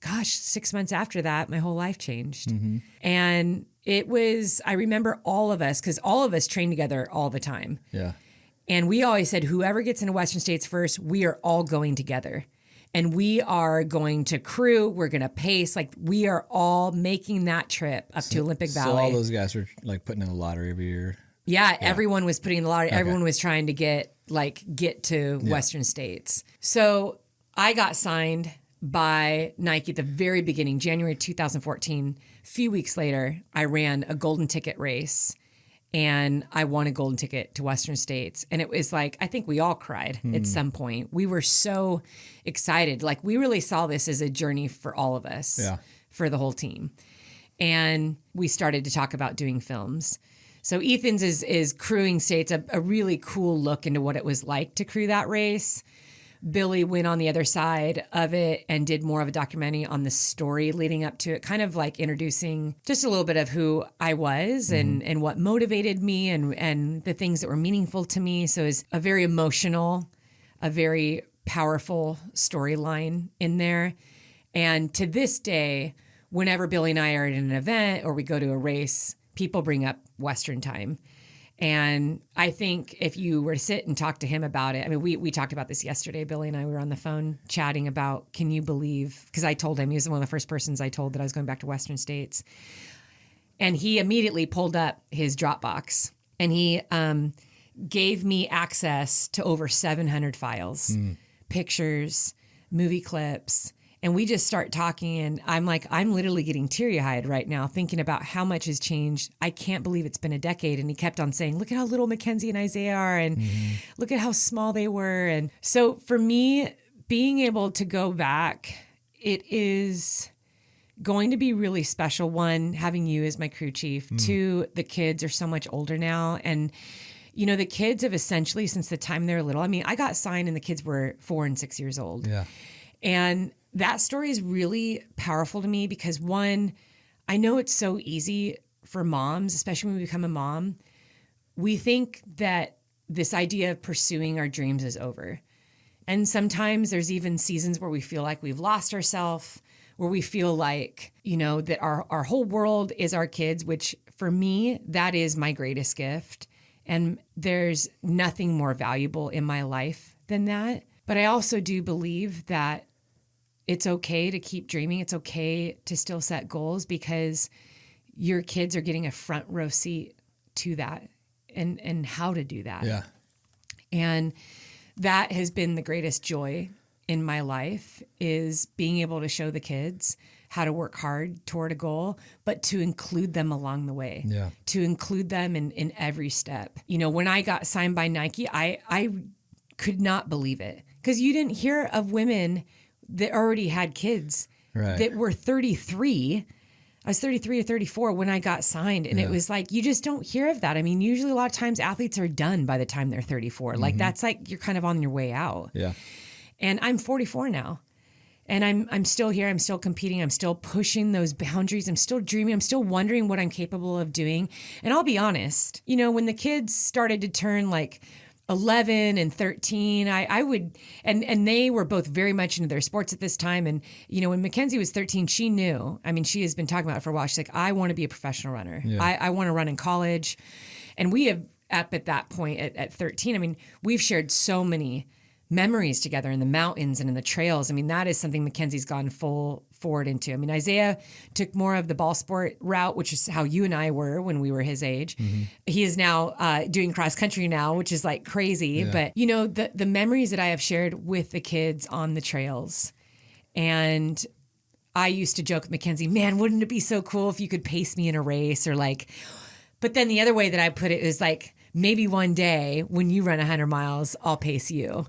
A: gosh, 6 months after that, my whole life changed. And it was, I remember all of us, because all of us train together all the time.
B: Yeah.
A: And we always said, whoever gets into Western States first, we are all going together. And we are going to crew, we're going to pace. Like, we are all making that trip up to Olympic Valley.
B: So all those guys were like putting in the lottery every year.
A: Yeah, everyone was putting in the lottery. Okay. Everyone was trying to get to Western States. So I got signed by Nike at the very beginning, January 2014. A few weeks later, I ran a golden ticket race, and I won a golden ticket to Western States. And it was like, I think we all cried at some point. We were so excited. Like, we really saw this as a journey for all of us, for the whole team. And we started to talk about doing films. So Ethan's is Crewing States, a really cool look into what it was like to crew that race. Billy went on the other side of it and did more of a documentary on the story leading up to it, kind of like introducing just a little bit of who I was and what motivated me and the things that were meaningful to me. So it's a very emotional, a very powerful storyline in there. And to this day, whenever Billy and I are at an event or we go to a race, people bring up Western Time. And I think if you were to sit and talk to him about it, I mean, we talked about this yesterday. Billy and I were on the phone chatting about, can you believe, because I told him, he was one of the first persons I told that I was going back to Western States. And he immediately pulled up his Dropbox and he gave me access to over 700 files, pictures, movie clips. And we just start talking, and I'm like, I'm literally getting teary-eyed right now thinking about how much has changed. I can't believe it's been a decade. And he kept on saying, look at how little Mackenzie and Isaiah are, and look at how small they were. And so for me, being able to go back, it is going to be really special. One, having you as my crew chief. Two, the kids are so much older now. And, you know, the kids have essentially, since the time they were little, I mean, I got signed and the kids were 4 and 6 years old.
B: Yeah.
A: And that story is really powerful to me because, one, I know it's so easy for moms, especially when we become a mom. We think that this idea of pursuing our dreams is over. And sometimes there's even seasons where we feel like we've lost ourselves, where we feel like, you know, that our whole world is our kids, which for me, that is my greatest gift. And there's nothing more valuable in my life than that. But I also do believe that it's okay to keep dreaming. It's okay to still set goals because your kids are getting a front row seat to that and how to do that.
B: Yeah.
A: And that has been the greatest joy in my life, is being able to show the kids how to work hard toward a goal, but to include them along the way, to include them in every step. You know, when I got signed by Nike, I could not believe it, because you didn't hear of women that already had kids that were 33. I was 33 or 34 when I got signed. And it was like, you just don't hear of that. I mean, usually a lot of times athletes are done by the time they're 34. Like that's like, you're kind of on your way out.
B: Yeah.
A: And I'm 44 now. And I'm still here. I'm still competing. I'm still pushing those boundaries. I'm still dreaming. I'm still wondering what I'm capable of doing. And I'll be honest, you know, when the kids started to turn like 11 and 13, I would, and they were both very much into their sports at this time. And, you know, when Mackenzie was 13, she knew, I mean, she has been talking about it for a while. She's like, I want to be a professional runner. Yeah. I want to run in college. And we have, up at that point at 13, I mean, we've shared so many memories together in the mountains and in the trails. I mean, that is something Mackenzie's gone full forward into. I mean, Isaiah took more of the ball sport route, which is how you and I were when we were his age. He is now doing cross country now, which is like crazy. Yeah. But, you know, the memories that I have shared with the kids on the trails. And I used to joke with Mackenzie, man, wouldn't it be so cool if you could pace me in a race, or like, but then the other way that I put it is like, maybe one day when you run 100 miles, I'll pace you.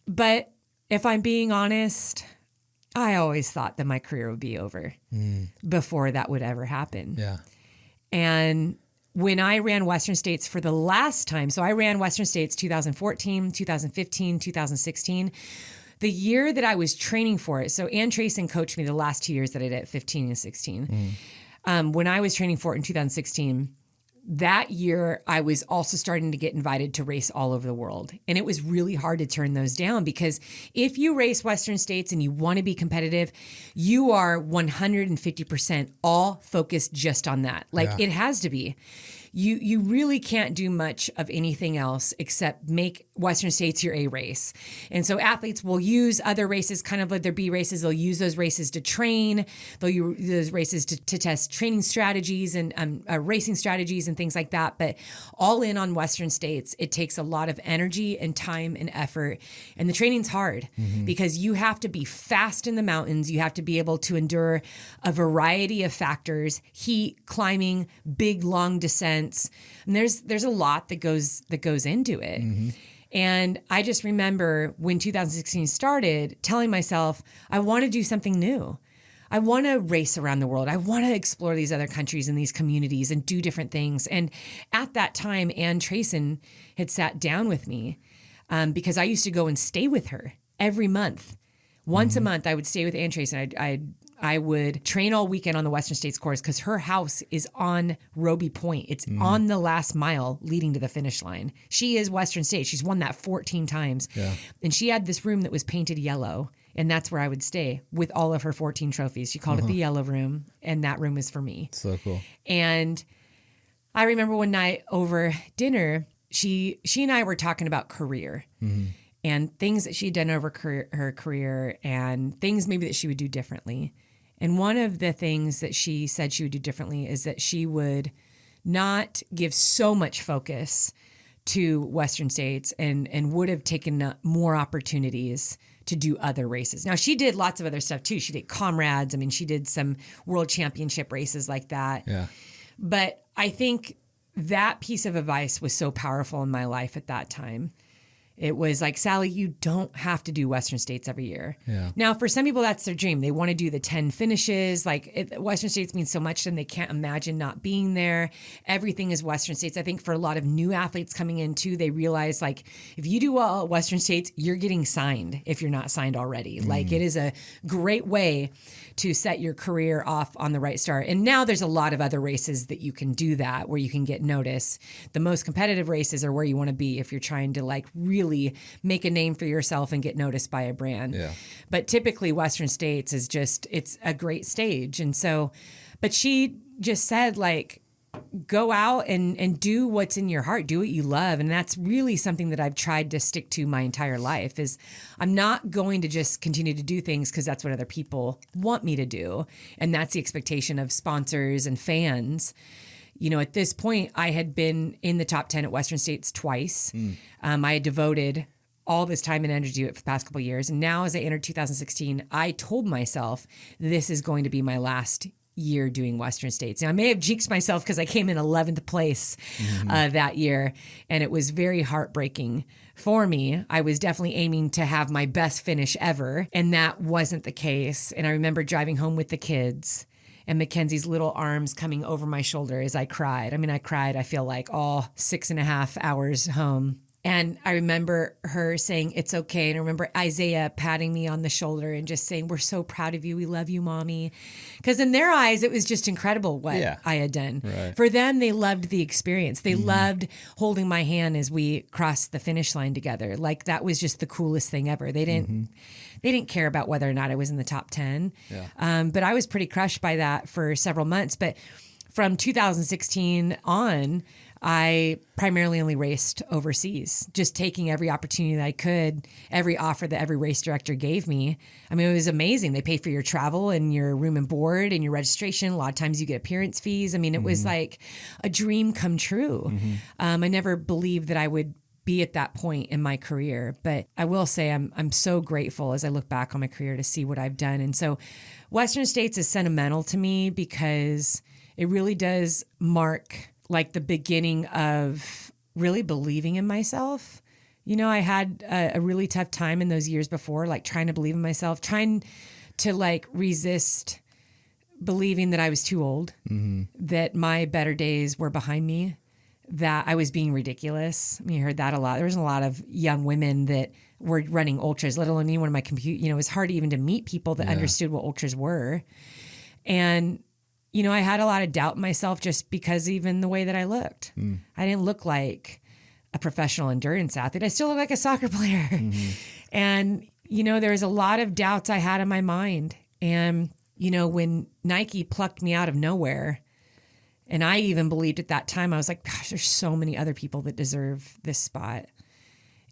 A: But if I'm being honest, I always thought that my career would be over before that would ever happen. Yeah. And when I ran Western States for the last time, so I ran Western States 2014, 2015, 2016, the year that I was training for it. So Ann Trayson coached me the last 2 years that I did, 15 and 16. When I was training for it in 2016, that year, I was also starting to get invited to race all over the world. And it was really hard to turn those down, because if you race Western States and you want to be competitive, you are 150% all focused just on that. Like it has to be. You really can't do much of anything else except make Western States your A race. And so athletes will use other races, kind of like their B races. They'll use those races to train. They'll use those races to test training strategies and racing strategies and things like that. But all in on Western States, it takes a lot of energy and time and effort. And the training's hard because you have to be fast in the mountains. You have to be able to endure a variety of factors: heat, climbing, big, long descents. And there's a lot that goes into it. And I just remember when 2016 started, telling myself, I want to do something new. I want to race around the world. I want to explore these other countries and these communities and do different things. And at that time, Ann Trayson had sat down with me because I used to go and stay with her every month. Once a month, I would stay with Ann Trayson. I would train all weekend on the Western States course because her house is on Roby Point. It's on the last mile leading to the finish line. She is Western States. She's won that 14 times. Yeah. And she had this room that was painted yellow, and that's where I would stay with all of her 14 trophies. She called it the yellow room, and that room was for me. So cool. And I remember one night over dinner, she and I were talking about career. And things that she'd done over her career, and things maybe that she would do differently. And one of the things that she said she would do differently is that she would not give so much focus to Western States and would have taken more opportunities to do other races. Now, she did lots of other stuff too. She did comrades. I mean, she did some world championship races like that.
B: Yeah.
A: But I think that piece of advice was so powerful in my life at that time. It was like, Sally, you don't have to do Western States every year.
B: Yeah.
A: Now, for some people, that's their dream. They want to do the 10 finishes. Western States means so much to them. They can't imagine not being there. Everything is Western States. I think for a lot of new athletes coming in too, they realize like, if you do well at Western States, you're getting signed if you're not signed already. Like it is a great way to set your career off on the right start. And now there's a lot of other races that you can do that, where you can get noticed. The most competitive races are where you want to be if you're trying to like really make a name for yourself and get noticed by a brand.
B: Yeah.
A: But typically Western States is just, it's a great stage. And so, but she just said like, go out and do what's in your heart, do what you love. And that's really something that I've tried to stick to my entire life is I'm not going to just continue to do things because that's what other people want me to do. And that's the expectation of sponsors and fans. You know, at this point, I had been in the top 10 at Western States twice. I had devoted all this time and energy to it for the past couple of years. And now as I entered 2016, I told myself this is going to be my last year doing Western States. Now, I may have jinxed myself because I came in 11th place that year, and it was very heartbreaking for me. I was definitely aiming to have my best finish ever, and that wasn't the case. And I remember driving home with the kids and Mackenzie's little arms coming over my shoulder as I cried. I mean, I cried, I feel like, all 6.5 hours home. And I remember her saying, it's okay. And I remember Isaiah patting me on the shoulder and just saying, we're so proud of you. We love you, Mommy. Because in their eyes, it was just incredible what I had done. Right. For them, they loved the experience. They loved holding my hand as we crossed the finish line together. Like that was just the coolest thing ever. They didn't care about whether or not I was in the top 10. Yeah. But I was pretty crushed by that for several months. But from 2016 on, I primarily only raced overseas, just taking every opportunity that I could, every offer that every race director gave me. I mean, it was amazing. They pay for your travel and your room and board and your registration. A lot of times you get appearance fees. I mean, it was like a dream come true. I never believed that I would be at that point in my career, but I will say I'm so grateful as I look back on my career to see what I've done. And so Western States is sentimental to me because it really does mark like the beginning of really believing in myself. You know, I had a really tough time in those years before, like trying to believe in myself, trying to like resist believing that I was too old, that my better days were behind me, that I was being ridiculous. I mean, you heard that a lot. There was a lot of young women that were running ultras, let alone anyone in my compute. You know, it was hard even to meet people that understood what ultras were. And you know, I had a lot of doubt in myself just because even the way that I looked. I didn't look like a professional endurance athlete. I still look like a soccer player. And, you know, there was a lot of doubts I had in my mind. And, you know, when Nike plucked me out of nowhere, and I even believed at that time, I was like, gosh, there's so many other people that deserve this spot.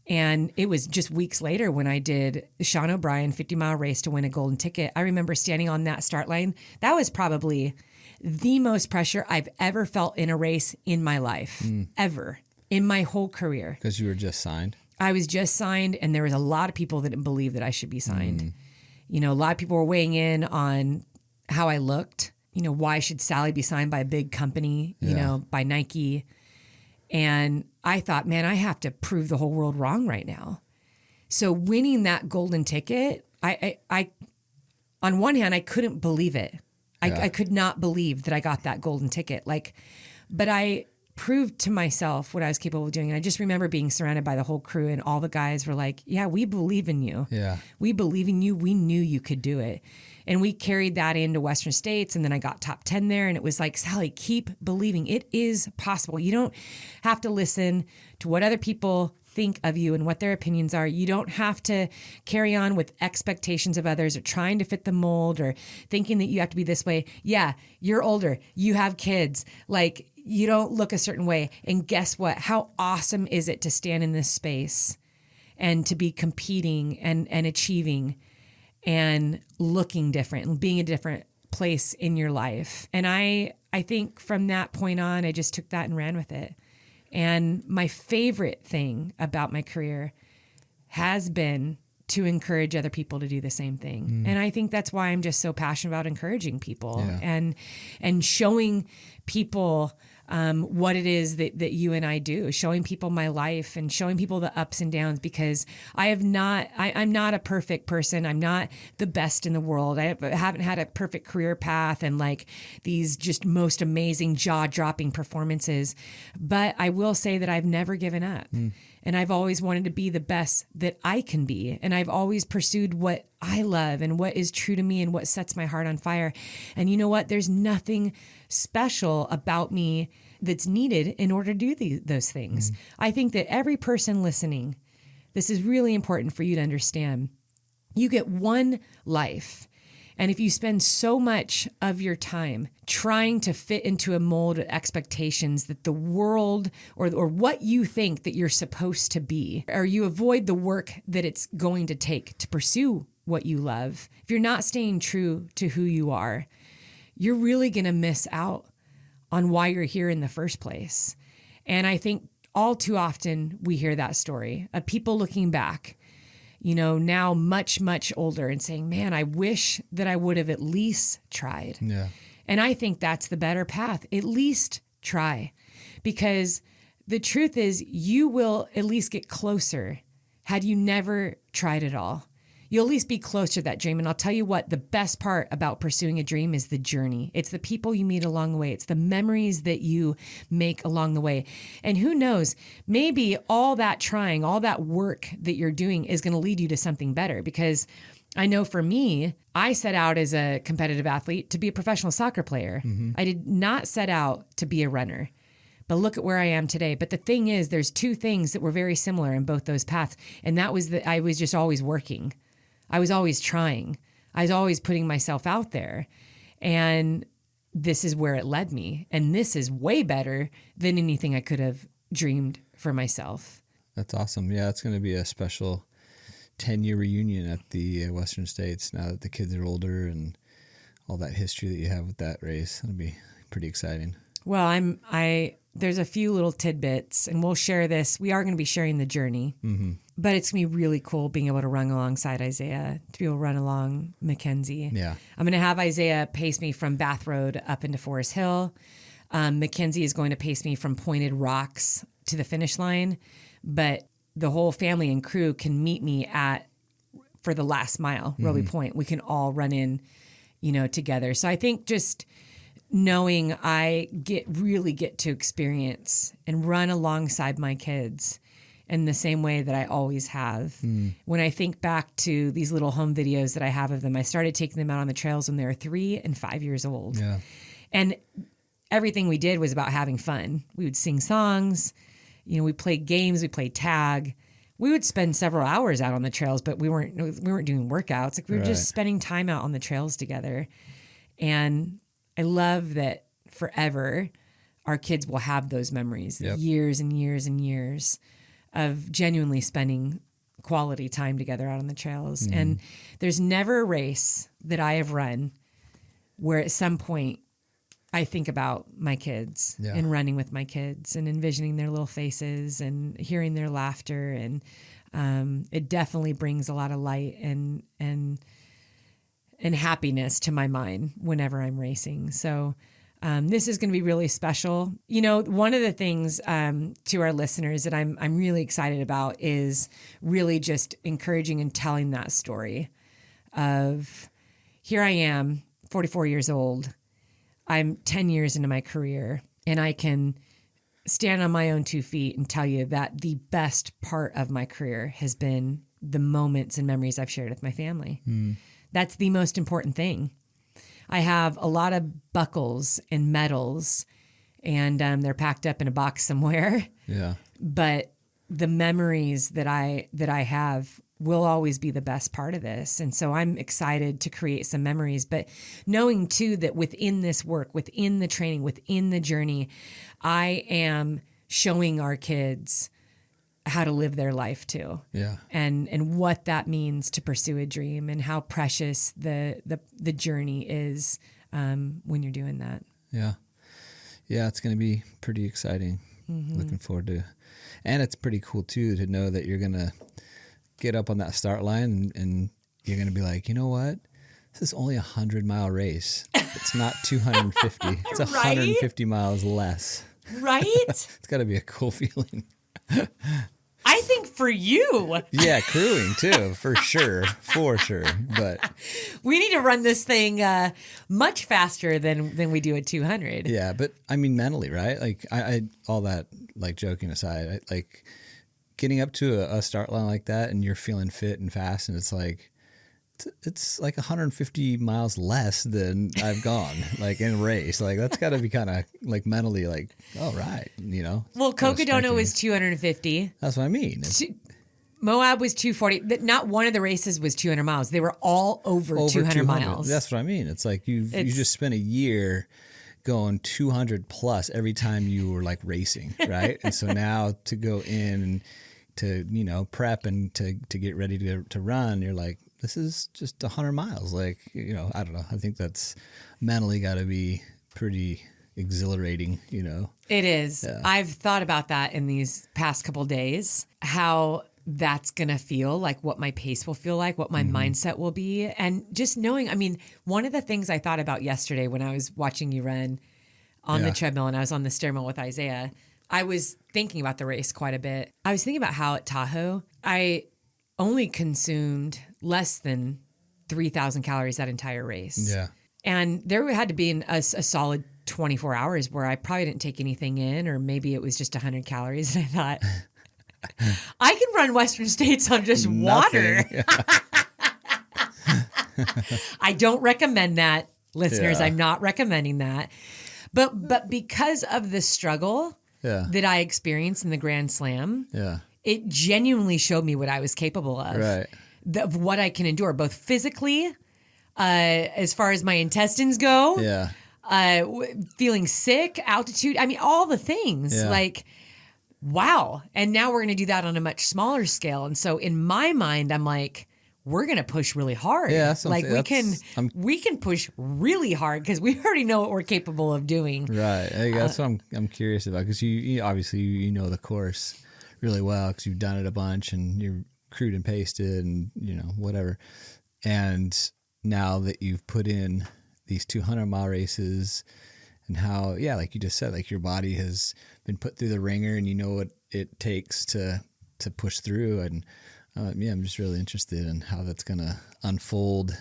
A: And it was just weeks later when I did the Sean O'Brien 50-mile race to win a golden ticket. I remember standing on that start line. That was probably the most pressure I've ever felt in a race in my life, ever, in my whole career.
B: Because you were just signed?
A: I was just signed, and there was a lot of people that didn't believe that I should be signed. You know, a lot of people were weighing in on how I looked. You know, why should Sally be signed by a big company, you know, by Nike? And I thought, man, I have to prove the whole world wrong right now. So winning that golden ticket, I on one hand, I couldn't believe it. I could not believe that I got that golden ticket. But I proved to myself what I was capable of doing. And I just remember being surrounded by the whole crew, and all the guys were like, yeah, we believe in you. Yeah. We believe in you. We knew you could do it. And we carried that into Western States. And then I got top 10 there. And it was like, Sally, keep believing. It is possible. You don't have to listen to what other people think of you and what their opinions are. You don't have to carry on with expectations of others or trying to fit the mold or thinking that you have to be this way. Yeah, you're older. You have kids. Like, you don't look a certain way. And guess what? How awesome is it to stand in this space and to be competing and achieving and looking different and being a different place in your life? And I think from that point on, I just took that and ran with it. And my favorite thing about my career has been to encourage other people to do the same thing. And I think that's why I'm just so passionate about encouraging people and showing people what it is that you and I do, showing people my life and showing people the ups and downs, because I'm not a perfect person. I'm not the best in the world. I haven't had a perfect career path and like these just most amazing jaw-dropping performances. But I will say that I've never given up. And I've always wanted to be the best that I can be. And I've always pursued what I love and what is true to me and what sets my heart on fire. And you know what? There's nothing special about me that's needed in order to do those things. I think that every person listening, this is really important for you to understand. You get one life. And if you spend so much of your time trying to fit into a mold of expectations that the world or what you think that you're supposed to be, or you avoid the work that it's going to take to pursue what you love, if you're not staying true to who you are, you're really going to miss out on why you're here in the first place. And I think all too often we hear that story of people looking back, you know, now much, much older and saying, man, I wish that I would have at least tried.
B: Yeah.
A: And I think that's the better path. At least try. Because the truth is you will at least get closer had you never tried at all. You'll at least be closer to that dream. And I'll tell you what, the best part about pursuing a dream is the journey. It's the people you meet along the way. It's the memories that you make along the way. And who knows, maybe all that trying, all that work that you're doing is going to lead you to something better. Because I know for me, I set out as a competitive athlete to be a professional soccer player. I did not set out to be a runner. But look at where I am today. But the thing is, there's two things that were very similar in both those paths. And that was that I was just always working. I was always trying. I was always putting myself out there. And this is where it led me. And this is way better than anything I could have dreamed for myself.
B: That's awesome. Yeah, it's going to be a special 10-year reunion at the Western States now that the kids are older and all that history that you have with that race. It'll be pretty exciting.
A: Well, there's a few little tidbits, and we'll share this. We are going to be sharing the journey, but it's going to be really cool being able to run alongside Isaiah, to be able to run along Mackenzie.
B: Yeah.
A: I'm going to have Isaiah pace me from Bath Road up into Forest Hill. Mackenzie is going to pace me from Pointed Rocks to the finish line, but the whole family and crew can meet me for the last mile, Roby Point. We can all run in, together. So I think just knowing I really get to experience and run alongside my kids in the same way that I always have. When I think back to these little home videos that I have of them, I started taking them out on the trails when they were 3 and 5 years old.
B: Yeah.
A: And everything we did was about having fun. We would sing songs, we played games, we played tag. We would spend several hours out on the trails, but we weren't doing workouts. Like we were just spending time out on the trails together. And I love that forever our kids will have those memories, years and years and years of genuinely spending quality time together out on the trails. And there's never a race that I have run where at some point I think about my kids and running with my kids and envisioning their little faces and hearing their laughter. And it definitely brings a lot of light and happiness to my mind whenever I'm racing. So this is going to be really special. One of the things to our listeners that I'm really excited about is really just encouraging and telling that story of here I am, 44 years old. I'm 10 years into my career, and I can stand on my own 2 feet and tell you that the best part of my career has been the moments and memories I've shared with my family. That's the most important thing. I have a lot of buckles and medals, and they're packed up in a box somewhere. Yeah. But the memories that I have will always be the best part of this. And so I'm excited to create some memories, but knowing too that within this work, within the training, within the journey, I am showing our kids how to live their life too. Yeah. And what that means to pursue a dream and how precious the journey is when you're doing that.
B: Yeah. Yeah, it's going to be pretty exciting. Looking forward to, and it's pretty cool too to know that you're going to get up on that start line and you're going to be like, you know what? This is only 100-mile race. It's not 250. It's 150 miles less.
A: Right?
B: It's got to be a cool feeling.
A: I think for you.
B: Yeah, crewing too, for sure. But
A: we need to run this thing much faster than we do at 200.
B: yeah, but I mean mentally, right? Like I all that, like joking aside, like getting up to a start line like that and you're feeling fit and fast and it's like 150 miles less than I've gone like in a race. Like that's got to be kind of like mentally like, all right, you know.
A: Well, Cocodona was 250.
B: That's what I mean.
A: Moab was 240. Not one of the races was 200 miles. They were all over 200 miles.
B: That's what I mean. It's like you just spent a year going 200 plus every time you were like racing, right? And so now to go in and to, you know, prep and to get ready to run, you're like, this is just 100 miles. Like, you know, I don't know. I think that's mentally got to be pretty exhilarating, you know.
A: It is.
B: Yeah.
A: I've thought about that in these past couple days, how that's going to feel, like what my pace will feel like, what my mindset will be. And just knowing, I mean, one of the things I thought about yesterday when I was watching you run on the treadmill and I was on the stairmill with Isaiah, I was thinking about the race quite a bit. I was thinking about how at Tahoe, I only consumed less than 3,000 calories that entire race.
B: Yeah.
A: And there had to be a solid 24 hours where I probably didn't take anything in, or maybe it was just 100 calories. And I thought, I can run Western States on just water. I don't recommend that, listeners.
B: Yeah.
A: I'm not recommending that. But because of the struggle that I experienced in the Grand Slam, it genuinely showed me what I was capable of.
B: Right.
A: Of what I can endure, both physically, as far as my intestines go, feeling sick, altitude. I mean, all the things.
B: Yeah.
A: Like, wow. And now we're going to do that on a much smaller scale. And so in my mind, I'm like, we're going to push really hard.
B: Yeah,
A: like we can push really hard because we already know what we're capable of doing.
B: Right. That's what I'm curious about, because you obviously you know the course really well because you've done it a bunch and you're crewed and pasted and, you know, whatever. And now that you've put in these 200-mile races and how, like you just said, like your body has been put through the ringer and you know what it takes to push through. And I'm just really interested in how that's going to unfold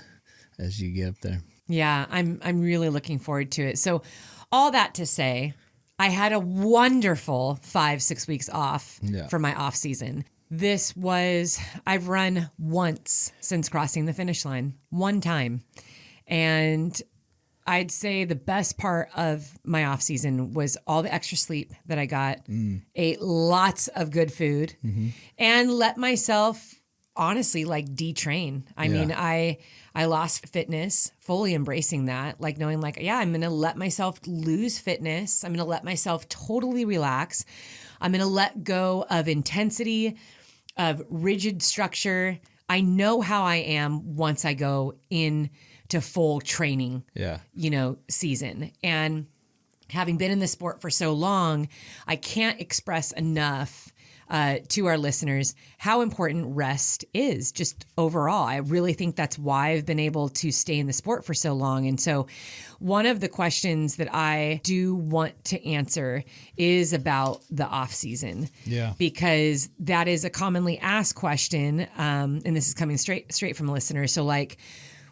B: as you get up there. Yeah,
A: I'm really looking forward to it. So all that to say, I had a wonderful 5-6 weeks off for my off season. I've run once since crossing the finish line, one time. And I'd say the best part of my off season was all the extra sleep that I got, ate lots of good food, and let myself honestly like detrain. I mean, I lost fitness, fully embracing that, like knowing like, I'm going to let myself lose fitness. I'm going to let myself totally relax. I'm going to let go of intensity, of rigid structure. I know how I am once I go into full training, season. And having been in the sport for so long, I can't express enough to our listeners how important rest is just overall. I really think that's why I've been able to stay in the sport for so long. And so one of the questions that I do want to answer is about the off season. Yeah. Because that is a commonly asked question. And this is coming straight from listeners. So like,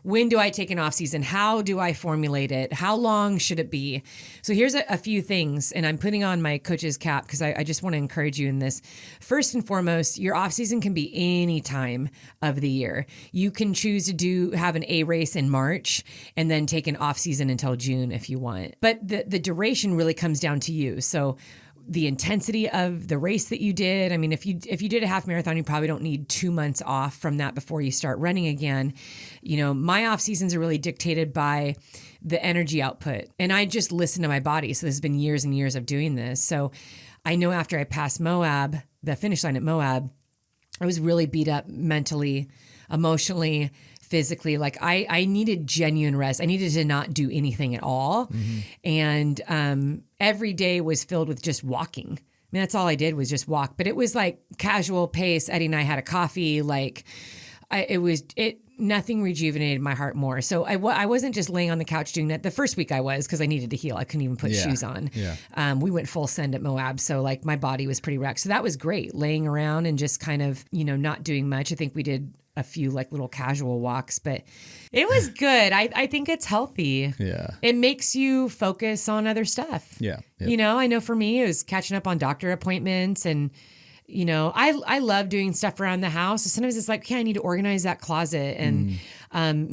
A: when do I take an off season? How do I formulate it? How long should it be? So here's a few things, and I'm putting on my coach's cap because I just want to encourage you in this. First and foremost, your off season can be any time of the year. You can choose to have an A race in March and then take an off season until June if you want. But the duration really comes down to you. So the intensity of the race that you did. I mean, if you did a half marathon, you probably don't need 2 months off from that before you start running again. You know, my off seasons are really dictated by the energy output, and I just listen to my body. So this has been years and years of doing this. So I know after I passed Moab, the finish line at Moab, I was really beat up mentally, emotionally, physically. Like I needed genuine rest. I needed to not do anything at all. And every day was filled with just walking. mean, that's all I did was just walk, but it was like casual pace. Eddie and I had a coffee. Like nothing rejuvenated my heart more. So I wasn't just laying on the couch doing that. The first week I was, because I needed to heal. I couldn't even put shoes on.
B: Yeah.
A: We went full send at Moab. So like my body was pretty wrecked. So that was great, laying around and just kind of, not doing much. I think we did a few like little casual walks, but it was good. I think it's healthy.
B: Yeah.
A: It makes you focus on other stuff.
B: Yeah. Yep.
A: I know for me, it was catching up on doctor appointments and I love doing stuff around the house. Sometimes it's like, okay, I need to organize that closet and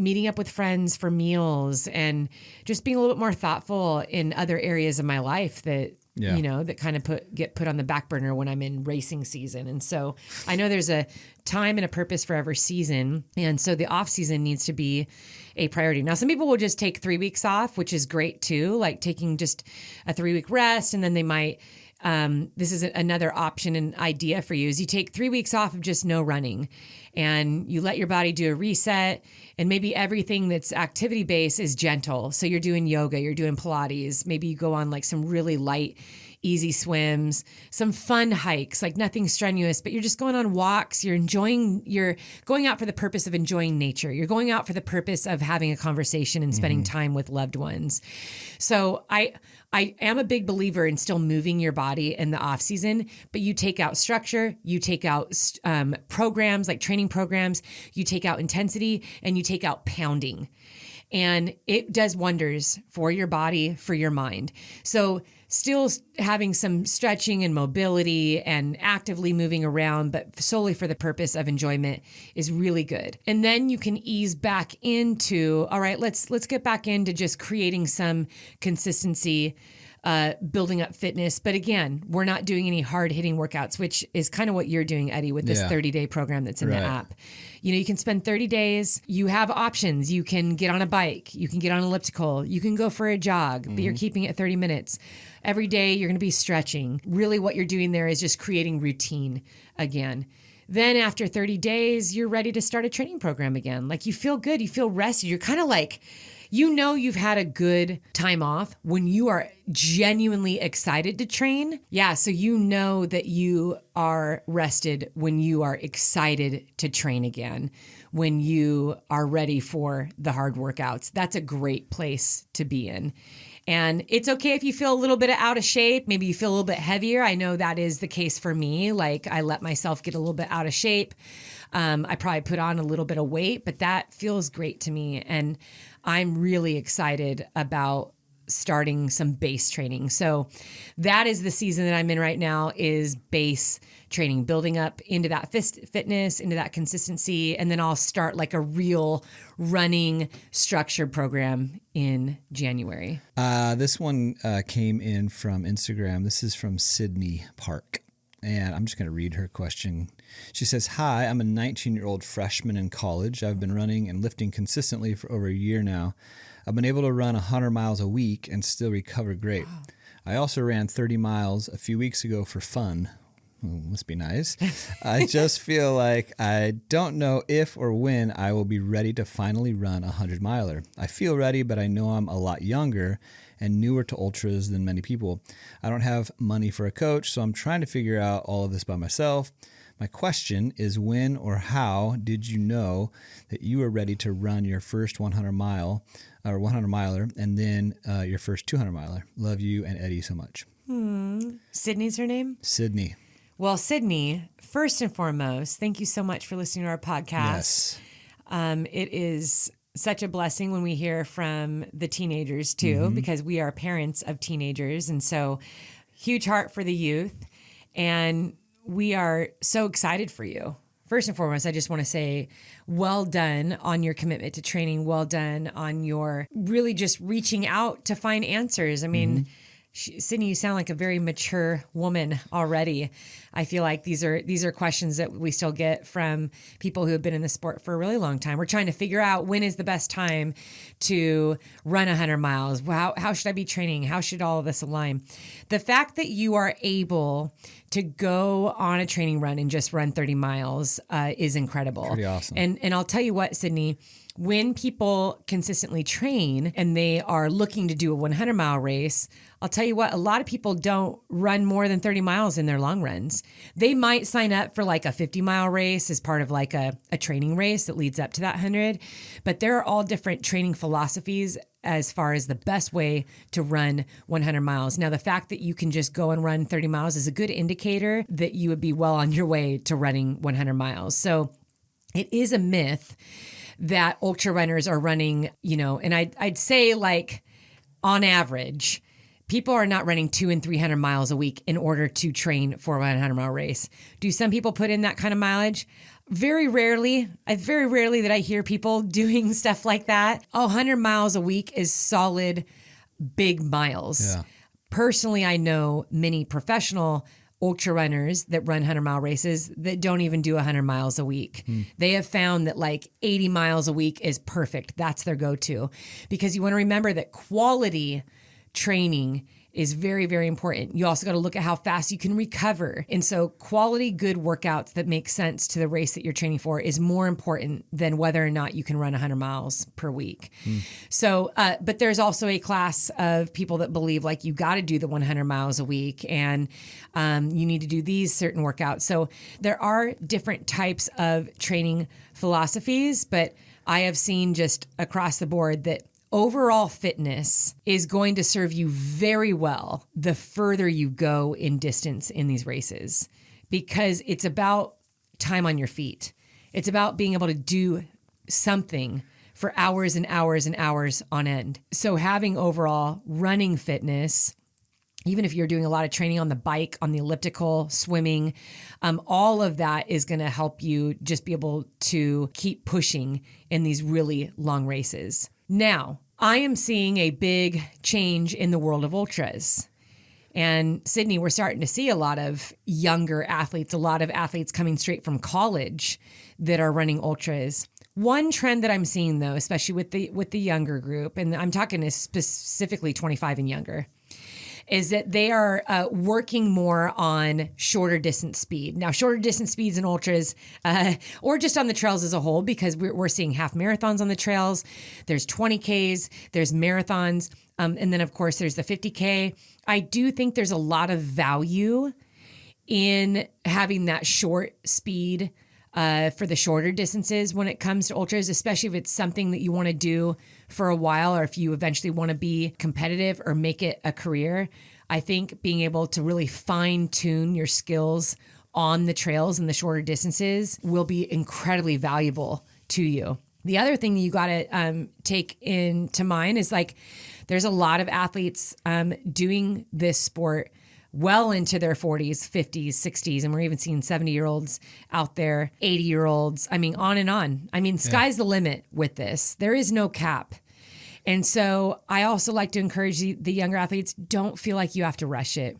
A: meeting up with friends for meals and just being a little bit more thoughtful in other areas of my life that, that kind of get put on the back burner when I'm in racing season. And so I know there's a time and a purpose for every season. And so the off season needs to be a priority. Now, some people will just take 3 weeks off, which is great too, like taking just a 3-week rest. And then they might, this is another option and idea for you is you take 3 weeks off of just no running and you let your body do a reset, and maybe everything that's activity based is gentle. So you're doing yoga, you're doing Pilates, maybe you go on like some really light, easy swims, some fun hikes, like nothing strenuous, but you're just going on walks. You're going out for the purpose of enjoying nature. You're going out for the purpose of having a conversation and spending time with loved ones. So I am a big believer in still moving your body in the off season, but you take out structure, you take out programs like training programs, you take out intensity, and you take out pounding. And it does wonders for your body, for your mind. So still having some stretching and mobility and actively moving around, but solely for the purpose of enjoyment is really good. And then you can ease back into, all right, let's get back into just creating some consistency, building up fitness. But again, we're not doing any hard hitting workouts, which is kind of what you're doing, Eddie, with this 30-day program that's in the app. You can spend 30 days. You have options. You can get on a bike. You can get on an elliptical. You can go for a jog, but you're keeping it 30 minutes. Every day you're going to be stretching. Really what you're doing there is just creating routine again. Then after 30 days, you're ready to start a training program again. Like you feel good. You feel rested. You're kind of like, you've had a good time off when you are genuinely excited to train. Yeah, so that you are rested when you are excited to train again, when you are ready for the hard workouts. That's a great place to be in. And it's okay if you feel a little bit out of shape. Maybe you feel a little bit heavier. I know that is the case for me. Like I let myself get a little bit out of shape. I probably put on a little bit of weight, but that feels great to me. And I'm really excited about starting some base training. So that is the season that I'm in right now, is base training, building up into that fitness, into that consistency. And then I'll start like a real running structured program in January.
B: This one came in from Instagram. This is from Sydney Park. And I'm just going to read her question. She says, "Hi, I'm a 19-year-old freshman in college. I've been running and lifting consistently for over a year now. I've been able to run 100 miles a week and still recover great. Wow. I also ran 30 miles a few weeks ago for fun." Must be nice. "I just feel like I don't know if or when I will be ready to finally run a 100-miler. I feel ready, but I know I'm a lot younger and newer to ultras than many people. I don't have money for a coach, so I'm trying to figure out all of this by myself. My question is, when or how did you know that you were ready to run your first 100-miler and then your first 200-miler? Love you and Eddie so much."
A: Sydney's her name?
B: Sydney.
A: Well, Sydney, first and foremost, thank you so much for listening to our podcast.
B: Yes.
A: It is such a blessing when we hear from the teenagers too, because we are parents of teenagers. And so huge heart for the youth. And we are so excited for you. First and foremost, I just want to say well done on your commitment to training. Well done on your really just reaching out to find answers. I mean, Sydney, you sound like a very mature woman already. I feel like these are questions that we still get from people who have been in the sport for a really long time. We're trying to figure out when is the best time to run 100 miles. How should I be training? How should all of this align? The fact that you are able to go on a training run and just run 30 miles is incredible.
B: Pretty awesome.
A: And I'll tell you what, Sydney, when people consistently train and they are looking to do a 100-mile race, I'll tell you what, a lot of people don't run more than 30 miles in their long runs. They might sign up for like a 50-mile race as part of like a training race that leads up to that 100. But there are all different training philosophies as far as the best way to run 100 miles. Now, the fact that you can just go and run 30 miles is a good indicator that you would be well on your way to running 100 miles. So it is a myth that ultra runners are running, and I'd say like on average, people are not running 200 and 300 miles a week in order to train for a 100-mile race. Do some people put in that kind of mileage? Very rarely. Very rarely that I hear people doing stuff like that. 100 miles a week is solid, big miles.
B: Yeah.
A: Personally, I know many professional ultra runners that run 100-mile races that don't even do 100 miles a week. They have found that like 80 miles a week is perfect. That's their go-to, because you want to remember that quality training is very, very important. You also got to look at how fast you can recover. And so quality, good workouts that make sense to the race that you're training for is more important than whether or not you can run 100 miles per week. So, but there's also a class of people that believe like you got to do the 100 miles a week and you need to do these certain workouts. So there are different types of training philosophies, but I have seen just across the board that overall fitness is going to serve you very well the further you go in distance in these races, because it's about time on your feet. It's about being able to do something for hours and hours and hours on end. So having overall running fitness, even if you're doing a lot of training on the bike, on the elliptical, swimming, all of that is going to help you just be able to keep pushing in these really long races. Now, I am seeing a big change in the world of ultras. And Sydney, we're starting to see a lot of younger athletes, a lot of athletes coming straight from college that are running ultras. One trend that I'm seeing, though, especially with the younger group, and I'm talking specifically 25 and younger, is that they are working more on shorter distance speed. Now, shorter distance speeds in ultras, or just on the trails as a whole, because we're seeing half marathons on the trails. There's 20Ks, there's marathons, and then, of course, there's the 50K. I do think there's a lot of value in having that short speed for the shorter distances when it comes to ultras, especially if it's something that you want to do for a while, or if you eventually want to be competitive or make it a career. I think being able to really fine tune your skills on the trails and the shorter distances will be incredibly valuable to you. The other thing that you got to take into mind is like, there's a lot of athletes doing this sport well into their 40s, 50s, 60s, and we're even seeing 70-year-olds out there, 80-year-olds. I mean, on and on. I mean, sky's the limit with this. There is no cap. And so I also like to encourage the younger athletes, don't feel like you have to rush it.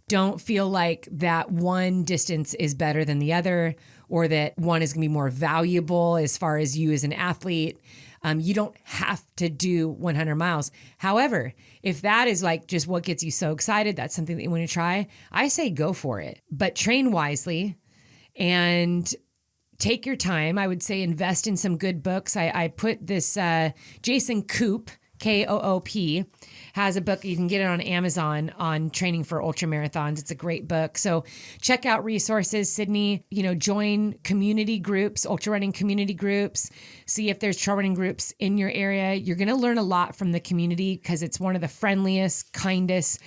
A: Don't feel like that one distance is better than the other, or that one is going to be more valuable as far as you as an athlete. You don't have to do 100 miles. However, if that is like just what gets you so excited, that's something that you want to try, I say go for it. But train wisely and take your time. I would say invest in some good books. I put this Jason Koop, Koop, has a book. You can get it on Amazon on training for ultra marathons. It's a great book. So check out resources, Sydney. Join community groups, ultra running community groups. See if there's trail running groups in your area. You're going to learn a lot from the community because it's one of the friendliest, kindest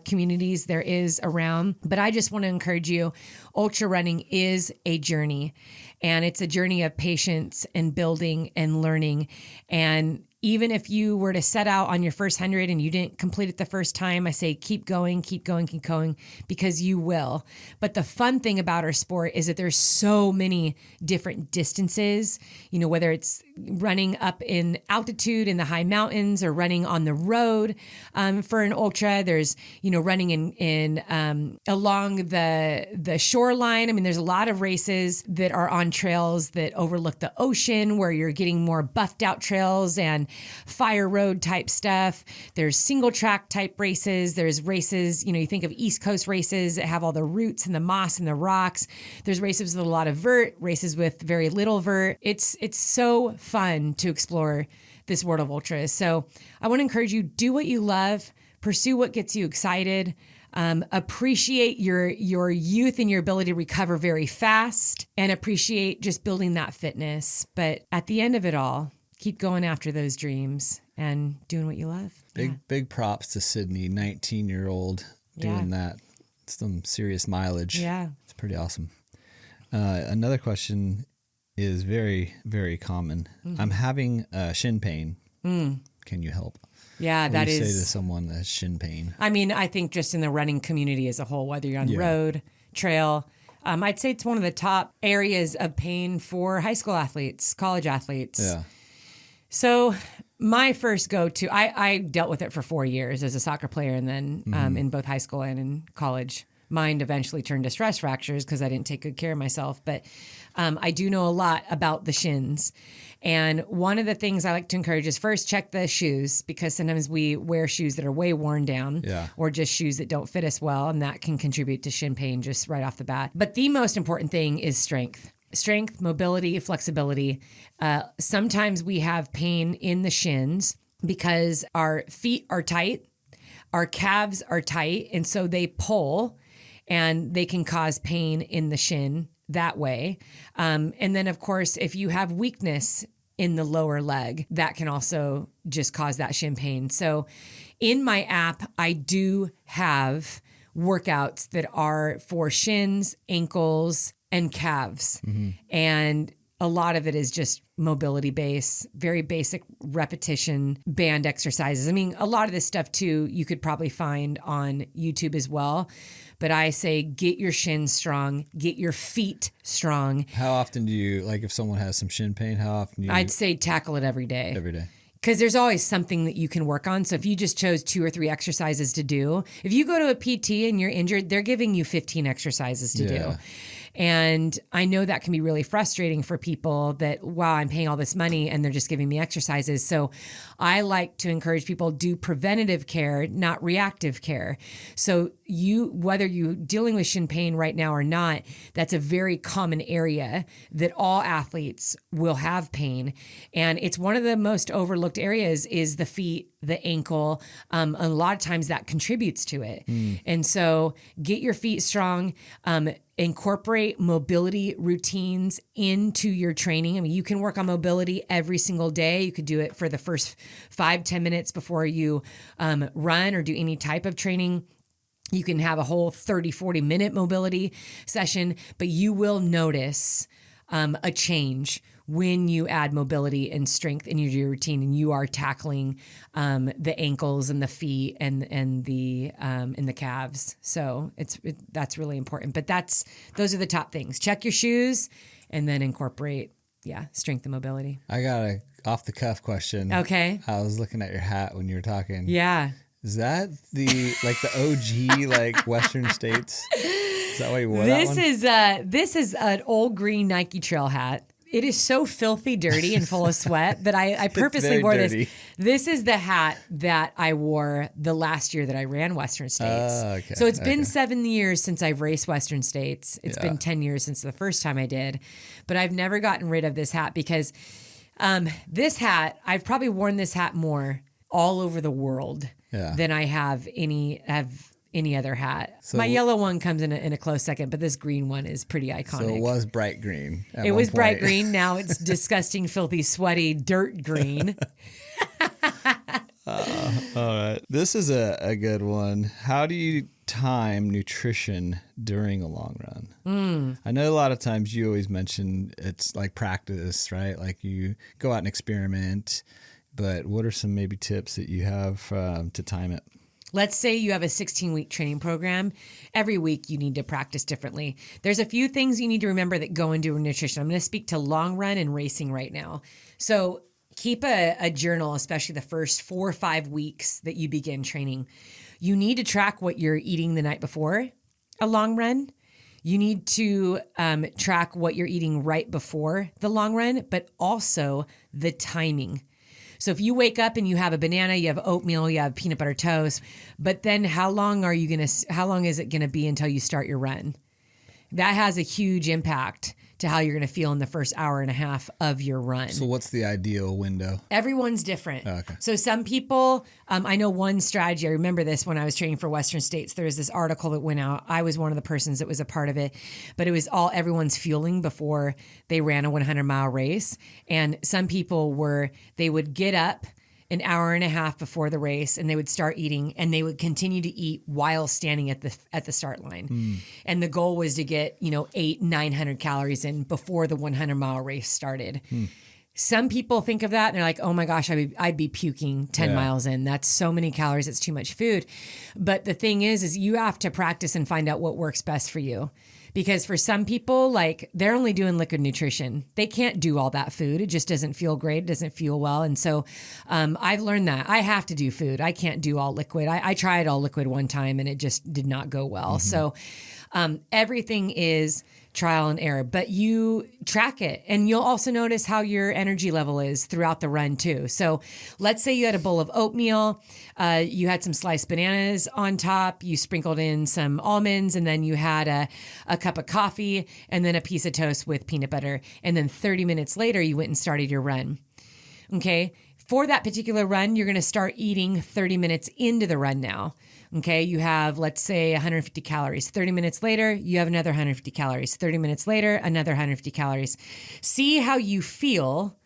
A: communities there is around. But I just want to encourage you, ultra running is a journey, and it's a journey of patience and building and learning. And even if you were to set out on your first 100 and you didn't complete it the first time, I say keep going, keep going, keep going, because you will. But the fun thing about our sport is that there's so many different distances, whether it's running up in altitude in the high mountains or running on the road for an ultra. There's, running in along the shoreline. I mean, there's a lot of races that are on trails that overlook the ocean where you're getting more buffed out trails and fire road type stuff. There's single track type races. There's races, you think of East Coast races that have all the roots and the moss and the rocks. There's races with a lot of vert, races with very little vert. It's so fun to explore this world of ultras. So I want to encourage you, do what you love, pursue what gets you excited. Appreciate your youth and your ability to recover very fast, and appreciate just building that fitness. But at the end of it all, keep going after those dreams and doing what you love.
B: Big props to Sydney, 19-year-old doing that. Some serious mileage.
A: Yeah.
B: It's pretty awesome. Another question is very, very common. I'm having shin pain. Can you help?
A: Yeah,
B: What
A: that
B: do you
A: is.
B: say to someone that has shin pain?
A: I mean, I think just in the running community as a whole, whether you're on road, trail, I'd say it's one of the top areas of pain for high school athletes, college athletes.
B: Yeah.
A: So my first go-to, I dealt with it for 4 years as a soccer player, and then in both high school and in college. Mine eventually turned to stress fractures because I didn't take good care of myself. But I do know a lot about the shins. And one of the things I like to encourage is first check the shoes, because sometimes we wear shoes that are way worn down or just shoes that don't fit us well. And that can contribute to shin pain just right off the bat. But the most important thing is strength. Strength, mobility, flexibility. Sometimes we have pain in the shins because our feet are tight, our calves are tight, and so they pull, and they can cause pain in the shin that way. And then, of course, if you have weakness in the lower leg, that can also just cause that shin pain. So in my app, I do have workouts that are for shins, ankles, and calves. And a lot of it is just mobility based, very basic repetition band exercises. I mean, a lot of this stuff too, you could probably find on YouTube as well. But I say, get your shins strong, get your feet strong.
B: How often do you, like if someone has some shin pain, how often do you?
A: I'd say tackle it every day.
B: Every day.
A: Because there's always something that you can work on. So if you just chose 2 or 3 exercises to do, if you go to a PT and you're injured, they're giving you 15 exercises to do. And I know that can be really frustrating for people that, wow, I'm paying all this money and they're just giving me exercises. So I like to encourage people, do preventative care, not reactive care. So whether you're dealing with shin pain right now or not, that's a very common area that all athletes will have pain. And it's one of the most overlooked areas is the feet, the ankle. A lot of times that contributes to it. And so get your feet strong, incorporate mobility routines into your training. I mean, you can work on mobility every single day. You could do it for the first 5-10 minutes before you run or do any type of training. You can have a whole 30-40 minute mobility session, but you will notice a change when you add mobility and strength into your routine, and you are tackling the ankles and the feet and the calves. So that's really important. But those are the top things. Check your shoes, and then incorporate strength and mobility.
B: I got a off the cuff question.
A: Okay.
B: I was looking at your hat when you were talking.
A: Yeah.
B: Is that the OG like Western States? Is that why you wore that one?
A: This is an old green Nike trail hat. It is so filthy dirty and full of sweat that I purposely wore
B: dirty.
A: this. This is the hat that I wore the last year that I ran Western States.
B: Okay.
A: So it's been 7 years since I've raced Western States. It's been 10 years since the first time I did. But I've never gotten rid of this hat because this hat, I've probably worn this hat more all over the world than I have any other hat. So my yellow one comes in a close second, but this green one is pretty iconic.
B: So it was bright green.
A: It was bright green. Now it's disgusting, filthy, sweaty, dirt green.
B: All right. This is a good one. How do you time nutrition during a long run? I know a lot of times you always mention it's like practice, right? Like you go out and experiment, but what are some maybe tips that you have to time it?
A: Let's say you have a 16-week training program. Every week you need to practice differently. There's a few things you need to remember that go into nutrition. I'm going to speak to long run and racing right now. So keep a journal, especially the first 4 or 5 weeks that you begin training. You need to track what you're eating the night before a long run. You need to track what you're eating right before the long run, but also the timing. So if you wake up and you have a banana, you have oatmeal, you have peanut butter toast, but then how long is it going to be until you start your run? That has a huge impact to how you're going to feel in the first hour and a half of your run.
B: So what's the ideal window?
A: Everyone's different.
B: Oh, okay.
A: So some people, I know one strategy. I remember this when I was training for Western States. There was this article that went out. I was one of the persons that was a part of it, but it was all everyone's fueling before they ran a 100-mile race. And some people they would get up an hour and a half before the race and they would start eating and they would continue to eat while standing at the start line. And the goal was to get, 800-900 calories in before the 100-mile race started. Some people think of that and they're like, oh my gosh, I'd be puking 10 miles in. That's so many calories. It's too much food. But the thing is you have to practice and find out what works best for you. Because for some people, like they're only doing liquid nutrition. They can't do all that food. It just doesn't feel great. It doesn't feel well. And so I've learned that I have to do food. I can't do all liquid. I tried all liquid one time and it just did not go well. So everything is trial and error, but you track it and you'll also notice how your energy level is throughout the run too. So let's say you had a bowl of oatmeal, you had some sliced bananas on top, you sprinkled in some almonds, and then you had a cup of coffee and then a piece of toast with peanut butter. And then 30 minutes later, you went and started your run. Okay. For that particular run, you're going to start eating 30 minutes into the run now. Okay, you have, let's say, 150 calories. 30 minutes later, you have another 150 calories. 30 minutes later, another 150 calories. See how you feel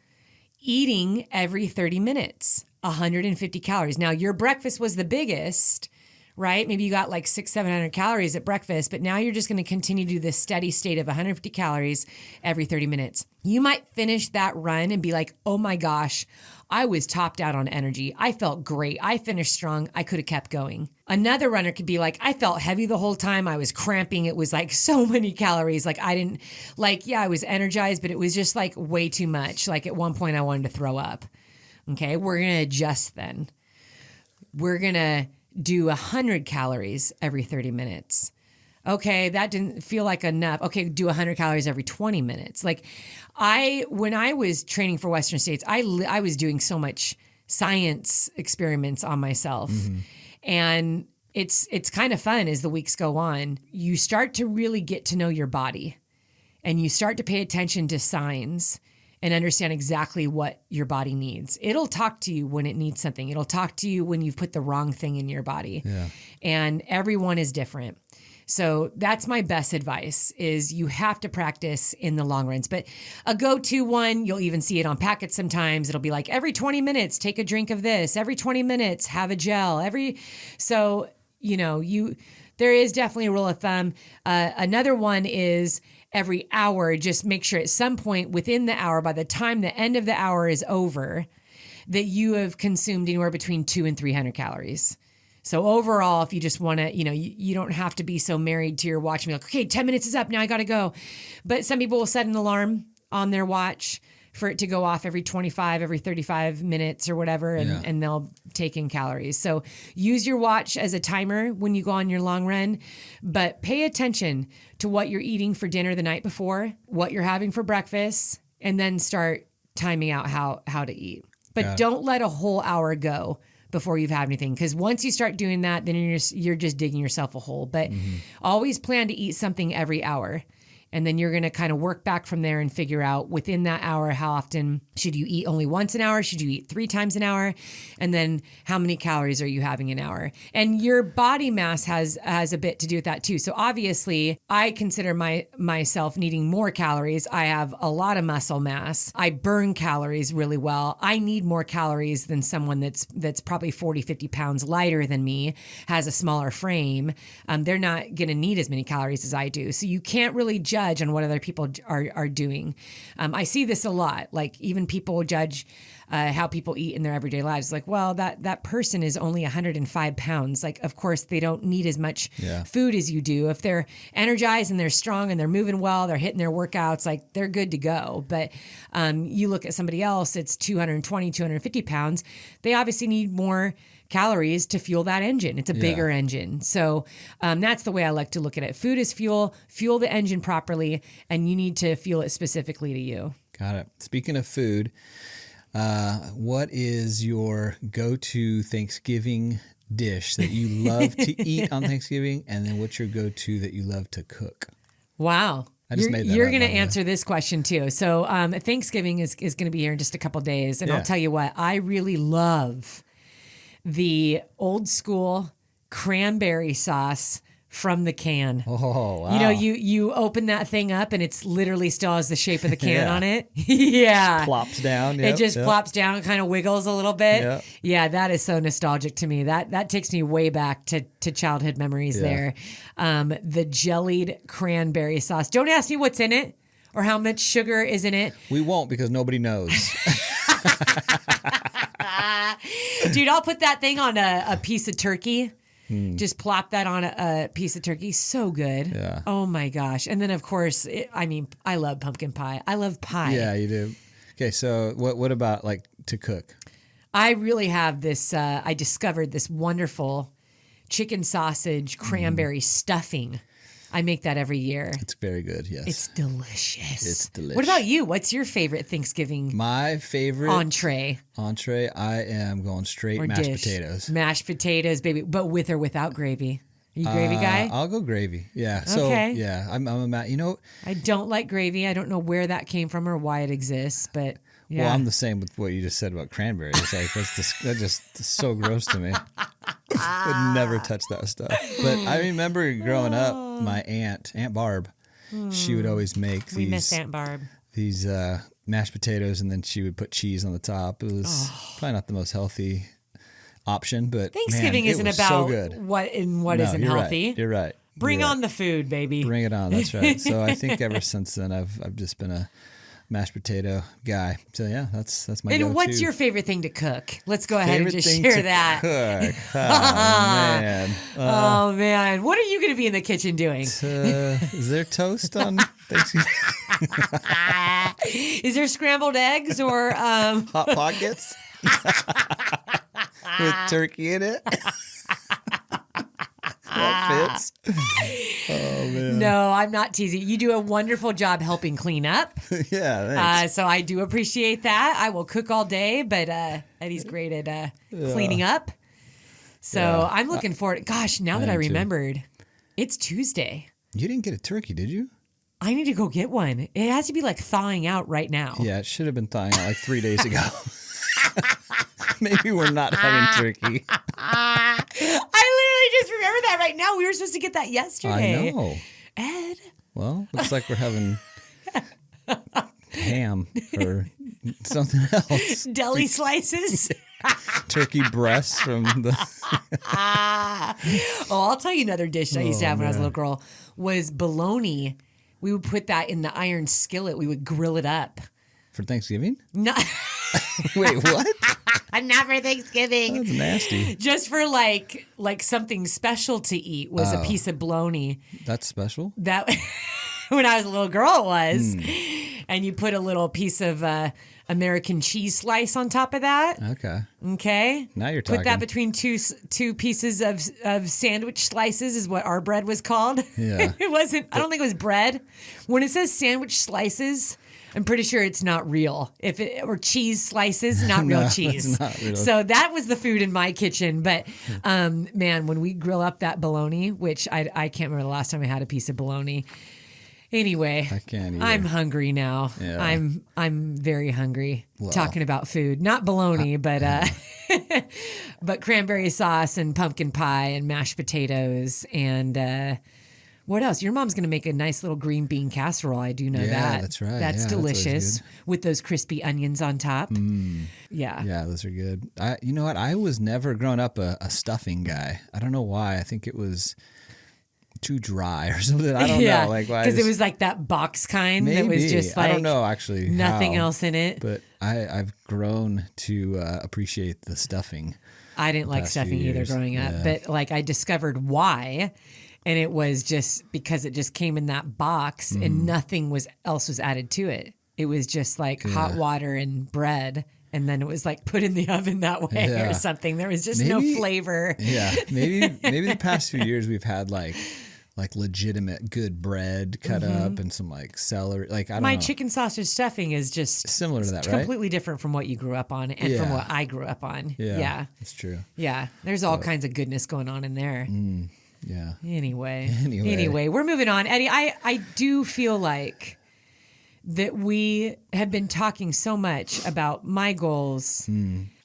A: eating every 30 minutes, 150 calories. Now, your breakfast was the biggest, right? Maybe you got like 600-700 calories at breakfast, but now you're just going to continue to do this steady state of 150 calories every 30 minutes. You might finish that run and be like, oh my gosh, I was topped out on energy. I felt great. I finished strong. I could have kept going. Another runner could be like, I felt heavy the whole time. I was cramping. It was like so many calories. Like I was energized, but it was just like way too much. Like at one point I wanted to throw up. Okay. We're going to adjust then. We're going to do 100 calories every 30 minutes. Okay, that didn't feel like enough. Okay, do 100 calories every 20 minutes. Like when I was training for Western States, I was doing so much science experiments on myself. And it's kind of fun as the weeks go on. You start to really get to know your body and you start to pay attention to signs and understand exactly what your body needs. It'll talk to you when it needs something. It'll talk to you when you've put the wrong thing in your body. Yeah. And everyone is different. So that's my best advice is you have to practice in the long runs. But a go-to one, you'll even see it on packets sometimes. It'll be like every 20 minutes, take a drink of this. Every 20 minutes, have a gel. There is definitely a rule of thumb. Another one is every hour, just make sure at some point within the hour, by the time the end of the hour is over, that you have consumed anywhere between 200 and 300 calories. So overall, if you just want to, you don't have to be so married to your watch and be like, okay, 10 minutes is up. Now I got to go. But some people will set an alarm on their watch for it to go off every 25, every 35 minutes or whatever, and they'll take in calories. So use your watch as a timer when you go on your long run, but pay attention to what you're eating for dinner the night before, what you're having for breakfast, and then start timing out how to eat. But don't let a whole hour go before you've had anything. Because once you start doing that, then you're just digging yourself a hole. But always plan to eat something every hour. And then you're going to kind of work back from there and figure out within that hour, how often should you eat only once an hour? Should you eat 3 times an hour? And then how many calories are you having an hour? And your body mass has a bit to do with that too. So obviously I consider myself needing more calories. I have a lot of muscle mass. I burn calories really well. I need more calories than someone that's probably 40, 50 pounds lighter than me, has a smaller frame. They're not going to need as many calories as I do. So you can't really judge on what other people are doing. I see this a lot. Like even people judge how people eat in their everyday lives. Like, well, that person is only 105 pounds. Like, of course, they don't need as much food as you do. If they're energized and they're strong and they're moving well, they're hitting their workouts, like they're good to go. But you look at somebody else, it's 220, 250 pounds. They obviously need more calories to fuel that engine. It's a bigger engine. So that's the way I like to look at it. Food is fuel the engine properly, and you need to fuel it specifically to you.
B: Got it. Speaking of food, What is your go-to Thanksgiving dish that you love to eat on Thanksgiving? And then what's your go-to that you love to cook?
A: Wow.
B: I just made that
A: You're
B: up,
A: going to
B: by the way.
A: answer this question too. So Thanksgiving is going to be here in just a couple days. And
B: Yeah.
A: I'll tell you what, I really love the old school cranberry sauce from the can.
B: Oh, wow.
A: You know, you open that thing up and it's literally still has the shape of the can
B: Yeah.
A: on it. Yeah.
B: Plops down.
A: It just plops down and kind of wiggles a little bit.
B: Yep.
A: Yeah, that is so nostalgic to me. That takes me way back to childhood memories there. The jellied cranberry sauce. Don't ask me what's in it or how much sugar is in it.
B: We won't because nobody knows.
A: Dude, I'll put that thing on a piece of turkey. Just plop that on a piece of turkey. So good.
B: Yeah.
A: Oh my gosh. And then of course, I love pumpkin pie. I love pie.
B: Yeah, you do. Okay, so what about like to cook?
A: I really have this, I discovered this wonderful chicken sausage cranberry stuffing. I make that every year.
B: It's very good, yes.
A: It's delicious.
B: It's delicious.
A: What about you? What's your favorite Thanksgiving
B: My favorite
A: entree
B: I am going straight
A: or
B: mashed
A: dish?
B: potatoes.
A: Mashed potatoes, baby, but with or without gravy. Are you a gravy guy?
B: I'll go gravy. Yeah. So
A: Okay.
B: yeah, I'm a you know,
A: I don't like gravy. I don't know where that came from or why it exists, but yeah.
B: well, I'm the same with what you just said about cranberries. It's like that's just so gross to me. Would never touch that stuff. But I remember growing up, my Aunt Barb, she would always make
A: we miss Aunt Barb.
B: these mashed potatoes, and then she would put cheese on the top. It was probably not the most healthy option, but
A: Thanksgiving
B: man, it
A: isn't
B: was
A: about
B: so good.
A: what
B: No,
A: isn't
B: you're
A: healthy.
B: Right. You're right.
A: Bring
B: You're
A: on
B: right.
A: the food, baby.
B: Bring it on. That's right. So I think ever since then, I've just been a mashed potato guy. So yeah, that's my go-to.
A: And what's your favorite thing to cook? Let's go ahead and
B: favorite
A: just
B: thing
A: share
B: to
A: that.
B: cook? Oh man.
A: Oh man, what are you going to be in the kitchen doing?
B: Is there toast on Thanksgiving?
A: Is there scrambled eggs or
B: Hot Pockets with turkey in it? That fits. Oh man.
A: No, I'm not teasing. You do a wonderful job helping clean up.
B: Yeah, thanks.
A: So I do appreciate that. I will cook all day, but Eddie's great at cleaning up. So
B: Yeah.
A: I'm looking forward. Gosh, now that I
B: am too.
A: remembered, it's Tuesday.
B: You didn't get a turkey, did you?
A: I need to go get one. It has to be like thawing out right now.
B: Yeah, it should have been thawing out like 3 days ago. Maybe we're not having turkey.
A: I literally just remember that right now. We were supposed to get that yesterday.
B: I know.
A: Ed.
B: Well, looks like we're having ham or something else.
A: Deli slices.
B: Turkey breasts from the.
A: Oh, I'll tell you another dish I used to have when I was a little girl was bologna. We would put that in the iron skillet. We would grill it up.
B: For Thanksgiving?
A: Not,
B: Wait, what?
A: not for Thanksgiving.
B: That's nasty.
A: Just for like something special to eat was a piece of bologna.
B: That's special?
A: That when I was a little girl it was. And you put a little piece of American cheese slice on top of that.
B: Okay.
A: Okay.
B: Now you're
A: Put that
B: talking.
A: between two pieces of sandwich slices is what our bread was called.
B: Yeah.
A: It wasn't, I don't think it was bread. When it says sandwich slices, I'm pretty sure it's not real. Or cheese slices, not real
B: No,
A: cheese.
B: it's not real.
A: So that was the food in my kitchen. But man, when we grill up that bologna, which I can't remember the last time I had a piece of bologna. Anyway,
B: I can't either.
A: I'm hungry now.
B: Yeah.
A: I'm very hungry.
B: Well.
A: Talking about food, not bologna, but but cranberry sauce and pumpkin pie and mashed potatoes and what else? Your mom's gonna make a nice little green bean casserole. I do know
B: Yeah,
A: that.
B: that's right.
A: That's
B: Yeah, that's always
A: delicious
B: good.
A: with those crispy onions on top. Yeah.
B: Yeah, those are good. You know what? I was never growing up a stuffing guy. I don't know why. I think it was too dry or something. I don't
A: Yeah,
B: know. Like why?
A: because it was like that box kind that was
B: maybe.
A: just like
B: I don't know actually.
A: nothing
B: how,
A: else in it.
B: But I've grown to appreciate the stuffing.
A: I didn't like
B: past few
A: stuffing either
B: years.
A: growing up,
B: Yeah.
A: but like I discovered why, and it was just because it just came in that box and nothing else was added to it. It was just like hot water and bread, and then it was like put in the oven that way
B: Yeah.
A: or something. There was just
B: Maybe-
A: no flavor.
B: Yeah, maybe the past few years we've had like like legitimate good bread cut up and some like celery. Like I don't
A: My
B: know.
A: chicken sausage stuffing is just
B: Similar to that, right?
A: completely different from what you grew up on and from what I grew up on. Yeah.
B: That's true.
A: Yeah. There's all kinds of goodness going on in there.
B: Yeah.
A: Anyway, we're moving on. Eddie, I do feel like that we have been talking so much about my goals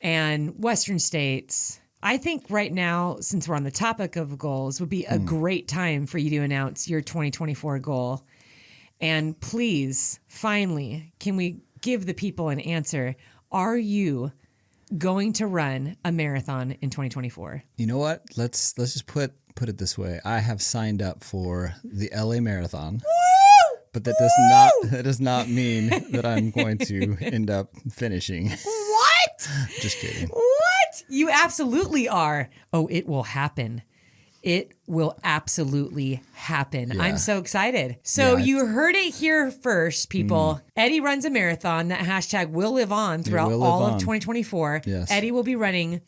A: and Western states. I think right now, since we're on the topic of goals, would be a great time for you to announce your 2024 goal. And please, finally, can we give the people an answer? Are you going to run a marathon in 2024?
B: You know what? Let's just put it this way. I have signed up for the LA Marathon. But that does not mean that I'm going to end up finishing.
A: What?
B: Just kidding.
A: What? You absolutely are. Oh, it will happen. It will absolutely happen.
B: Yeah.
A: I'm so excited. So you heard it here first, people. Eddie runs a marathon. That hashtag will live on throughout all of 2024.
B: Yes.
A: Eddie will be running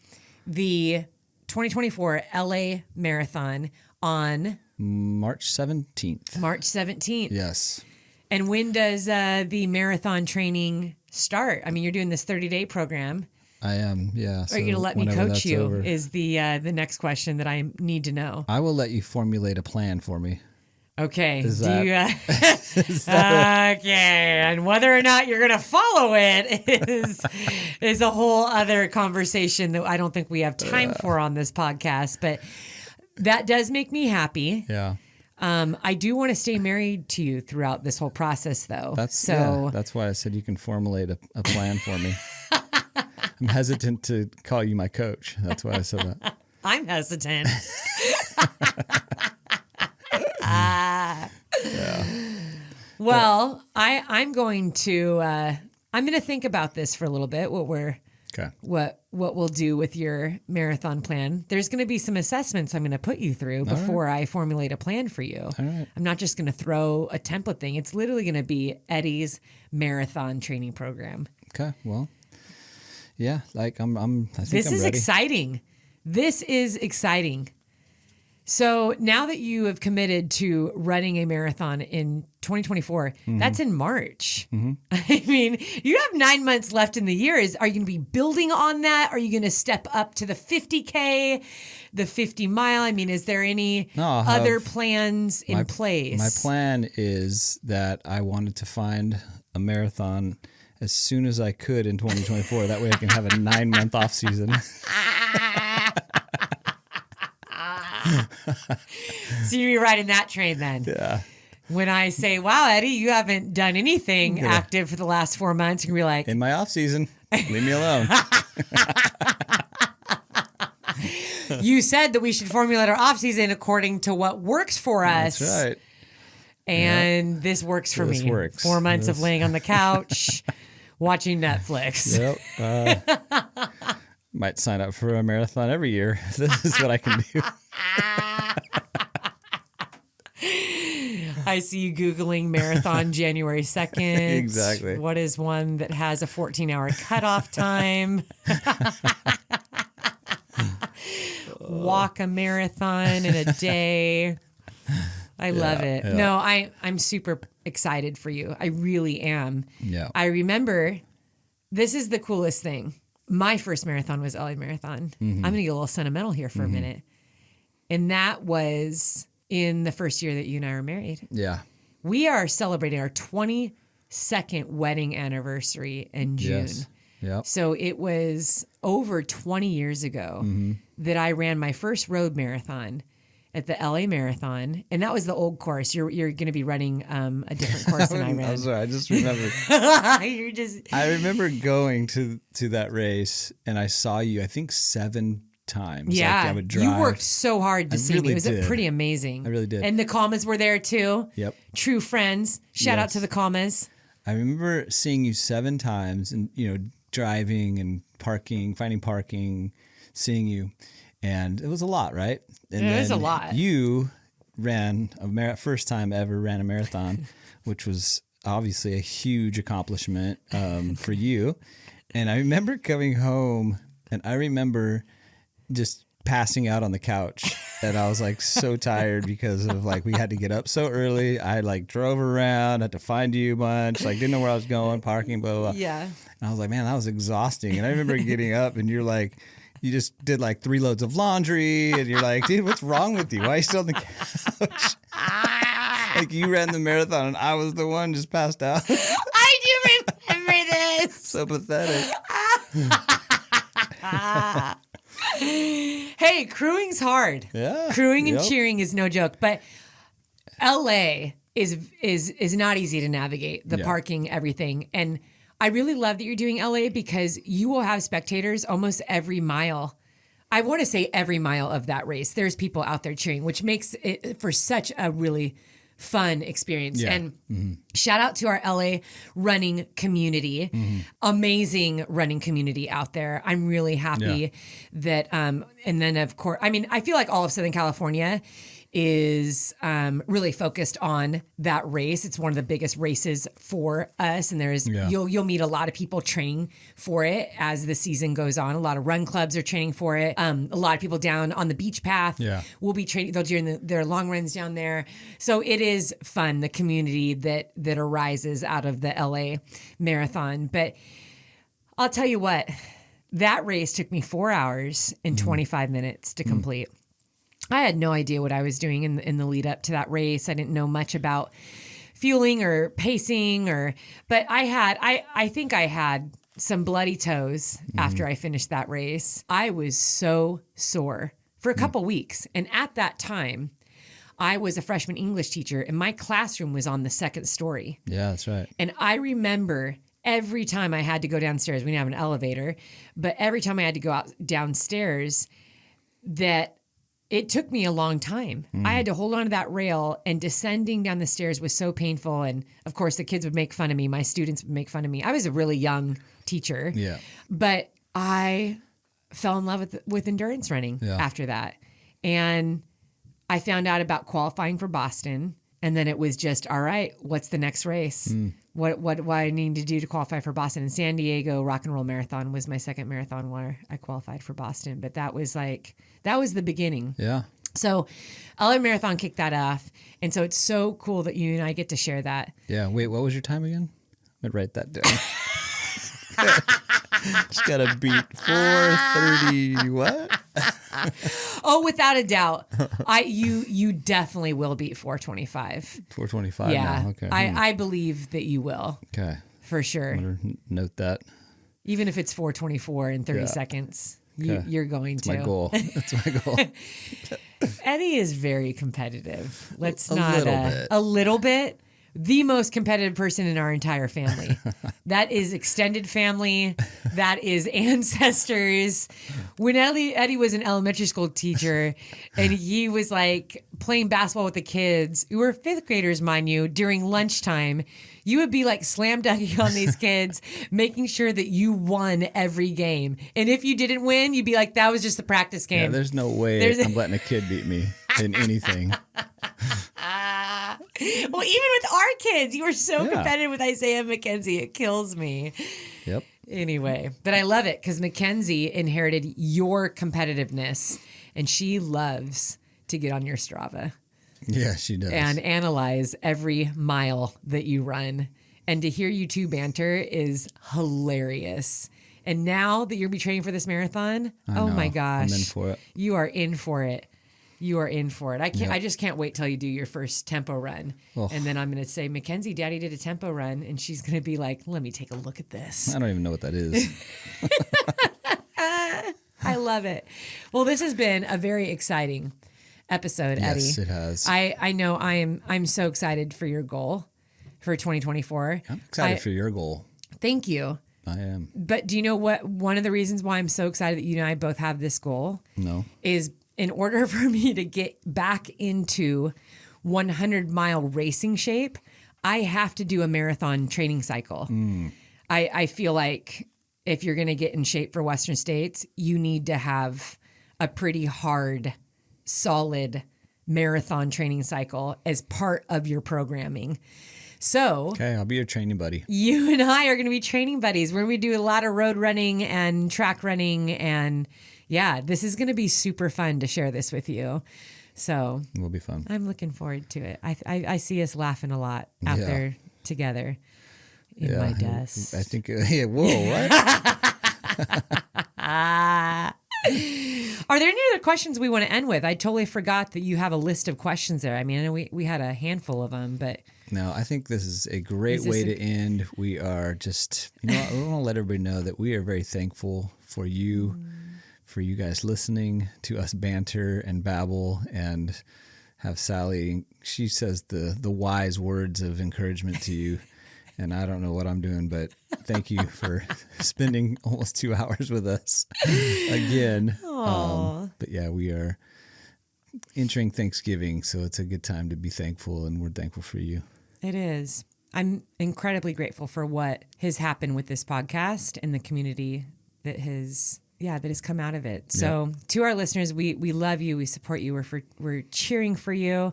A: the 2024 LA Marathon on
B: March 17th.
A: March 17th.
B: Yes.
A: And when does the marathon training start? I mean, you're doing this 30-day program.
B: I am, yeah.
A: Are you going to let me coach you is the next question that I need to know.
B: I will let you formulate a plan for me.
A: Okay.
B: Is
A: okay. And whether or not you're going to follow it is a whole other conversation that I don't think we have time for on this podcast. But that does make me happy.
B: Yeah.
A: I do want to stay married to you throughout this whole process, though.
B: That's why I said you can formulate a plan for me. I'm hesitant to call you my coach. That's why I said that.
A: I'm hesitant. Well, I'm going to think about this for a little bit. What we'll do with your marathon plan. There's going to be some assessments I'm going to put you through before I formulate a plan for you.
B: All right.
A: I'm not just going to throw a template thing. It's literally going to be Eddie's marathon training program.
B: Okay. Well, yeah, like I think I'm ready.
A: This is exciting. This is exciting. So now that you have committed to running a marathon in 2024, that's in March. I mean, you have 9 months left in the year. Are you going to be building on that? Are you going to step up to the 50K, the 50 mile? I mean, is there any other plans in place?
B: My plan is that I wanted to find a marathon as soon as I could in 2024. That way I can have a 9-month off season.
A: So you'll be riding that train then.
B: Yeah.
A: When I say, wow, Eddie, you haven't done anything active for the last 4 months, you're going to be like,
B: in my off season, leave me alone.
A: You said that we should formulate our off season according to what works for us.
B: That's right.
A: And this works for me.
B: Works.
A: 4 months of laying on the couch, watching Netflix.
B: Yep. Might sign up for a marathon every year. This is what I can do.
A: I see you Googling marathon January 2nd.
B: Exactly.
A: What is one that has a 14-hour cutoff time? Walk a marathon in a day. I love it.
B: Yeah.
A: No, I'm super excited for you. I really am.
B: Yeah.
A: I remember, this is the coolest thing. My first marathon was LA Marathon. I'm going to get a little sentimental here for a minute. And that was in the first year that you and I were married.
B: Yeah.
A: We are celebrating our 22nd wedding anniversary in June.
B: Yes. Yep.
A: So it was over 20 years ago that I ran my first road marathon at the LA Marathon. And that was the old course. You're going to be running a different course than I ran.
B: I'm sorry. I just remembered. I remember going to that race and I saw you, I think 7 times.
A: Yeah.
B: Like I would drive.
A: You worked so hard to see me.
B: Really
A: It was
B: did.
A: pretty amazing.
B: I really did.
A: And the commas were there too.
B: Yep.
A: True friends. Shout out
B: Yes.
A: to the commas.
B: I remember seeing you 7 times and, driving and parking, finding parking, seeing you. And it was a lot, right? And
A: It was a lot.
B: You ran first time ever ran a marathon, which was obviously a huge accomplishment for you. And I remember coming home and I remember just passing out on the couch And I was like so tired because of like we had to get up so early. I like drove around, had to find you a bunch, like didn't know where I was going, parking, blah, blah, blah.
A: Yeah.
B: And I was like, man, that was exhausting. And I remember getting up and you're like, you just did like 3 loads of laundry and you're like, dude, what's wrong with you? Why are you still on the couch? Like you ran the marathon and I was the one just passed out.
A: I do remember this.
B: So pathetic.
A: Hey, crewing's hard.
B: Yeah.
A: Crewing and cheering is no joke, but LA is not easy to navigate, the parking, everything. And I really love that you're doing LA because you will have spectators almost every mile. I want to say every mile of that race. There's people out there cheering, which makes it for such a really fun experience.
B: Yeah.
A: And shout out to our LA running community. Amazing running community out there. I'm really happy that, and then of course, I mean, I feel like all of Southern California is really focused on that race. It's one of the biggest races for us, and there's you'll meet a lot of people training for it as the season goes on. A lot of run clubs are training for it. A lot of people down on the beach path will be training. They'll do their long runs down there. So it is fun, the community that arises out of the LA Marathon. But I'll tell you what, that race took me 4 hours and 25 minutes to complete. I had no idea what I was doing in the lead up to that race. I didn't know much about fueling or pacing but I think I had some bloody toes after I finished that race. I was so sore for a couple weeks. And at that time, I was a freshman English teacher and my classroom was on the second story.
B: Yeah, that's right.
A: And I remember every time I had to go downstairs, we didn't have an elevator, but every time I had to go out downstairs, that it took me a long time. I had to hold on to that rail, and descending down the stairs was so painful. And of course, the kids would make fun of me. My students would make fun of me. I was a really young teacher, but I fell in love with endurance running after that. And I found out about qualifying for Boston. And then it was just, all right, what's the next race? What do I need to do to qualify for Boston? And San Diego Rock and Roll Marathon was my second marathon where I qualified for Boston. But that was the beginning. Yeah. So LA Marathon kicked that off. And so it's so cool that you and I get to share that.
B: Yeah. Wait, what was your time again? I'd write that down. Just got to beat 4:30. What?
A: Oh, without a doubt. You definitely will beat 4:25.
B: 4:25.
A: Yeah.
B: Now. Okay.
A: I believe that you will.
B: Okay.
A: For sure.
B: I'm gonna note that.
A: Even if it's 4:24 in 30 seconds, you're going
B: That's
A: to.
B: my goal. That's my goal.
A: Eddie is very competitive. Let's
B: a
A: not
B: little bit.
A: A little bit. The most competitive person in our entire family. That is extended family. That is ancestors. When Eddie was an elementary school teacher and he was like playing basketball with the kids who were fifth graders, mind you, during lunchtime, you would be like slam dunking on these kids, making sure that you won every game. And if you didn't win, you'd be like, that was just a practice game.
B: Yeah, there's no way I'm letting a kid beat me in anything.
A: Well, even with our kids, you were so competitive with Isaiah and Mackenzie. It kills me.
B: Yep.
A: Anyway, but I love it because Mackenzie inherited your competitiveness and she loves to get on your Strava.
B: Yeah, she does.
A: And analyze every mile that you run. And to hear you two banter is hilarious. And now that you're going to be training for this marathon, oh my gosh.
B: I'm in for it.
A: You are in for it. You are in for it. I just can't wait till you do your first tempo run. Oh. And then I'm going to say, Mackenzie, Daddy did a tempo run. And she's going to be like, let me take a look at this.
B: I don't even know what that is.
A: I love it. Well, this has been a very exciting episode, Eddie.
B: Yes, it has.
A: I know I'm so excited for your goal for 2024.
B: I'm excited for your goal.
A: Thank you.
B: I am.
A: But do you know what? One of the reasons why I'm so excited that you and I both have this goal is in order for me to get back into 100-mile racing shape, I have to do a marathon training cycle. I feel like if you're going to get in shape for Western States, you need to have a pretty hard, solid marathon training cycle as part of your programming. So,
B: okay, I'll be your training buddy.
A: You and I are going to be training buddies. We're going to do a lot of road running and track running and yeah, this is going to be super fun to share this with you. So
B: It will be fun.
A: I'm looking forward to it. I see us laughing a lot out there together in my desk.
B: I think, yeah, whoa, what?
A: Are there any other questions we want to end with? I totally forgot that you have a list of questions there. I mean, I know we had a handful of them, but
B: No, I think this is a great way to end. We are just, I want to let everybody know that we are very thankful for you, for you guys listening to us banter and babble and have Sally. She says the wise words of encouragement to you. And I don't know what I'm doing, but thank you for spending almost 2 hours with us again. But yeah, we are entering Thanksgiving, so it's a good time to be thankful, and we're thankful for you.
A: It is. I'm incredibly grateful for what has happened with this podcast and the community that has come out of it. So to our listeners, we love you. We support you. We're cheering for you.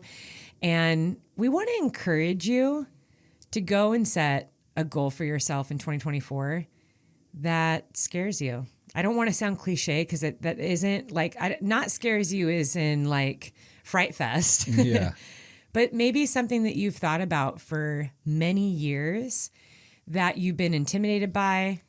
A: And we want to encourage you to go and set a goal for yourself in 2024 that scares you. I don't want to sound cliche because that isn't like, not scares you is in like Fright Fest.
B: Yeah.
A: But maybe something that you've thought about for many years that you've been intimidated by,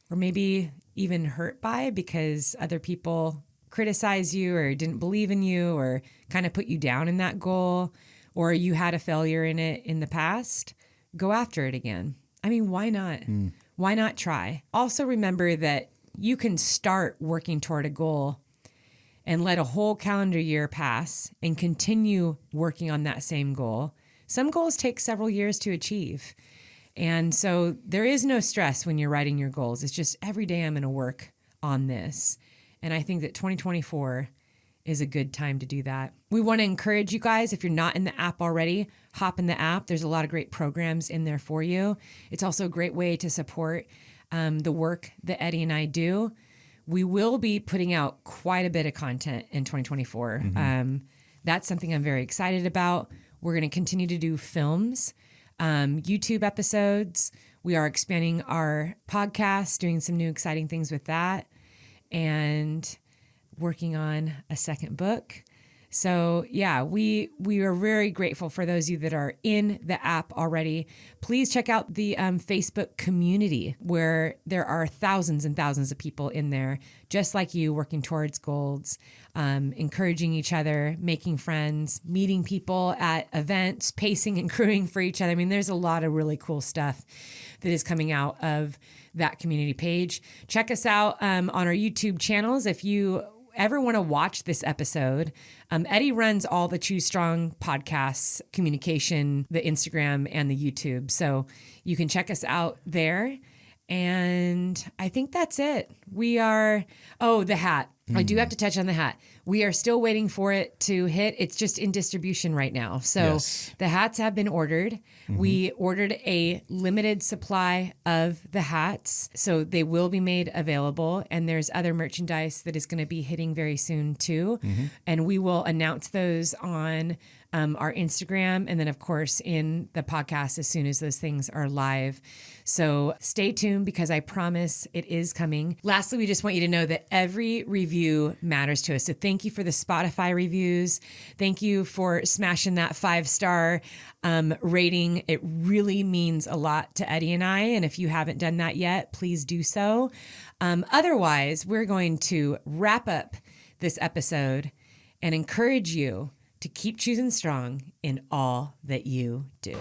A: or maybe even hurt by because other people criticize you or didn't believe in you or kind of put you down in that goal, or you had a failure in it in the past. Go after it again. I mean, why not? Why not try? Also remember that you can start working toward a goal and let a whole calendar year pass and continue working on that same goal. Some goals take several years to achieve. And so there is no stress when you're writing your goals. It's just every day I'm going to work on this. And I think that 2024 is a good time to do that. We want to encourage you guys, if you're not in the app already, hop in the app. There's a lot of great programs in there for you. It's also a great way to support the work that Eddie and I do. We will be putting out quite a bit of content in 2024. That's something I'm very excited about. We're going to continue to do films, YouTube episodes. We are expanding our podcast, doing some new exciting things with that, and working on a second book. So yeah, we are very grateful for those of you that are in the app already. Please check out the Facebook community where there are thousands and thousands of people in there, just like you, working towards goals, encouraging each other, making friends, meeting people at events, pacing and crewing for each other. I mean, there's a lot of really cool stuff that is coming out of that community page. Check us out on our YouTube channels. If you ever want to watch this episode, Eddie runs all the Choose Strong podcasts, communication, the Instagram and the YouTube. So you can check us out there. And I think that's it. We are, the hat. I do have to touch on the hat. We are still waiting for it to hit. It's just in distribution right now. So the hats have been ordered. We ordered a limited supply of the hats, so they will be made available. And there's other merchandise that is going to be hitting very soon too. And we will announce those on our Instagram, and then of course in the podcast as soon as those things are live. So stay tuned because I promise it is coming. Lastly, we just want you to know that every review matters to us. So thank you for the Spotify reviews. Thank you for smashing that 5-star rating. It really means a lot to Eddie and I. And if you haven't done that yet, please do so. Otherwise, we're going to wrap up this episode and encourage you to keep choosing strong in all that you do.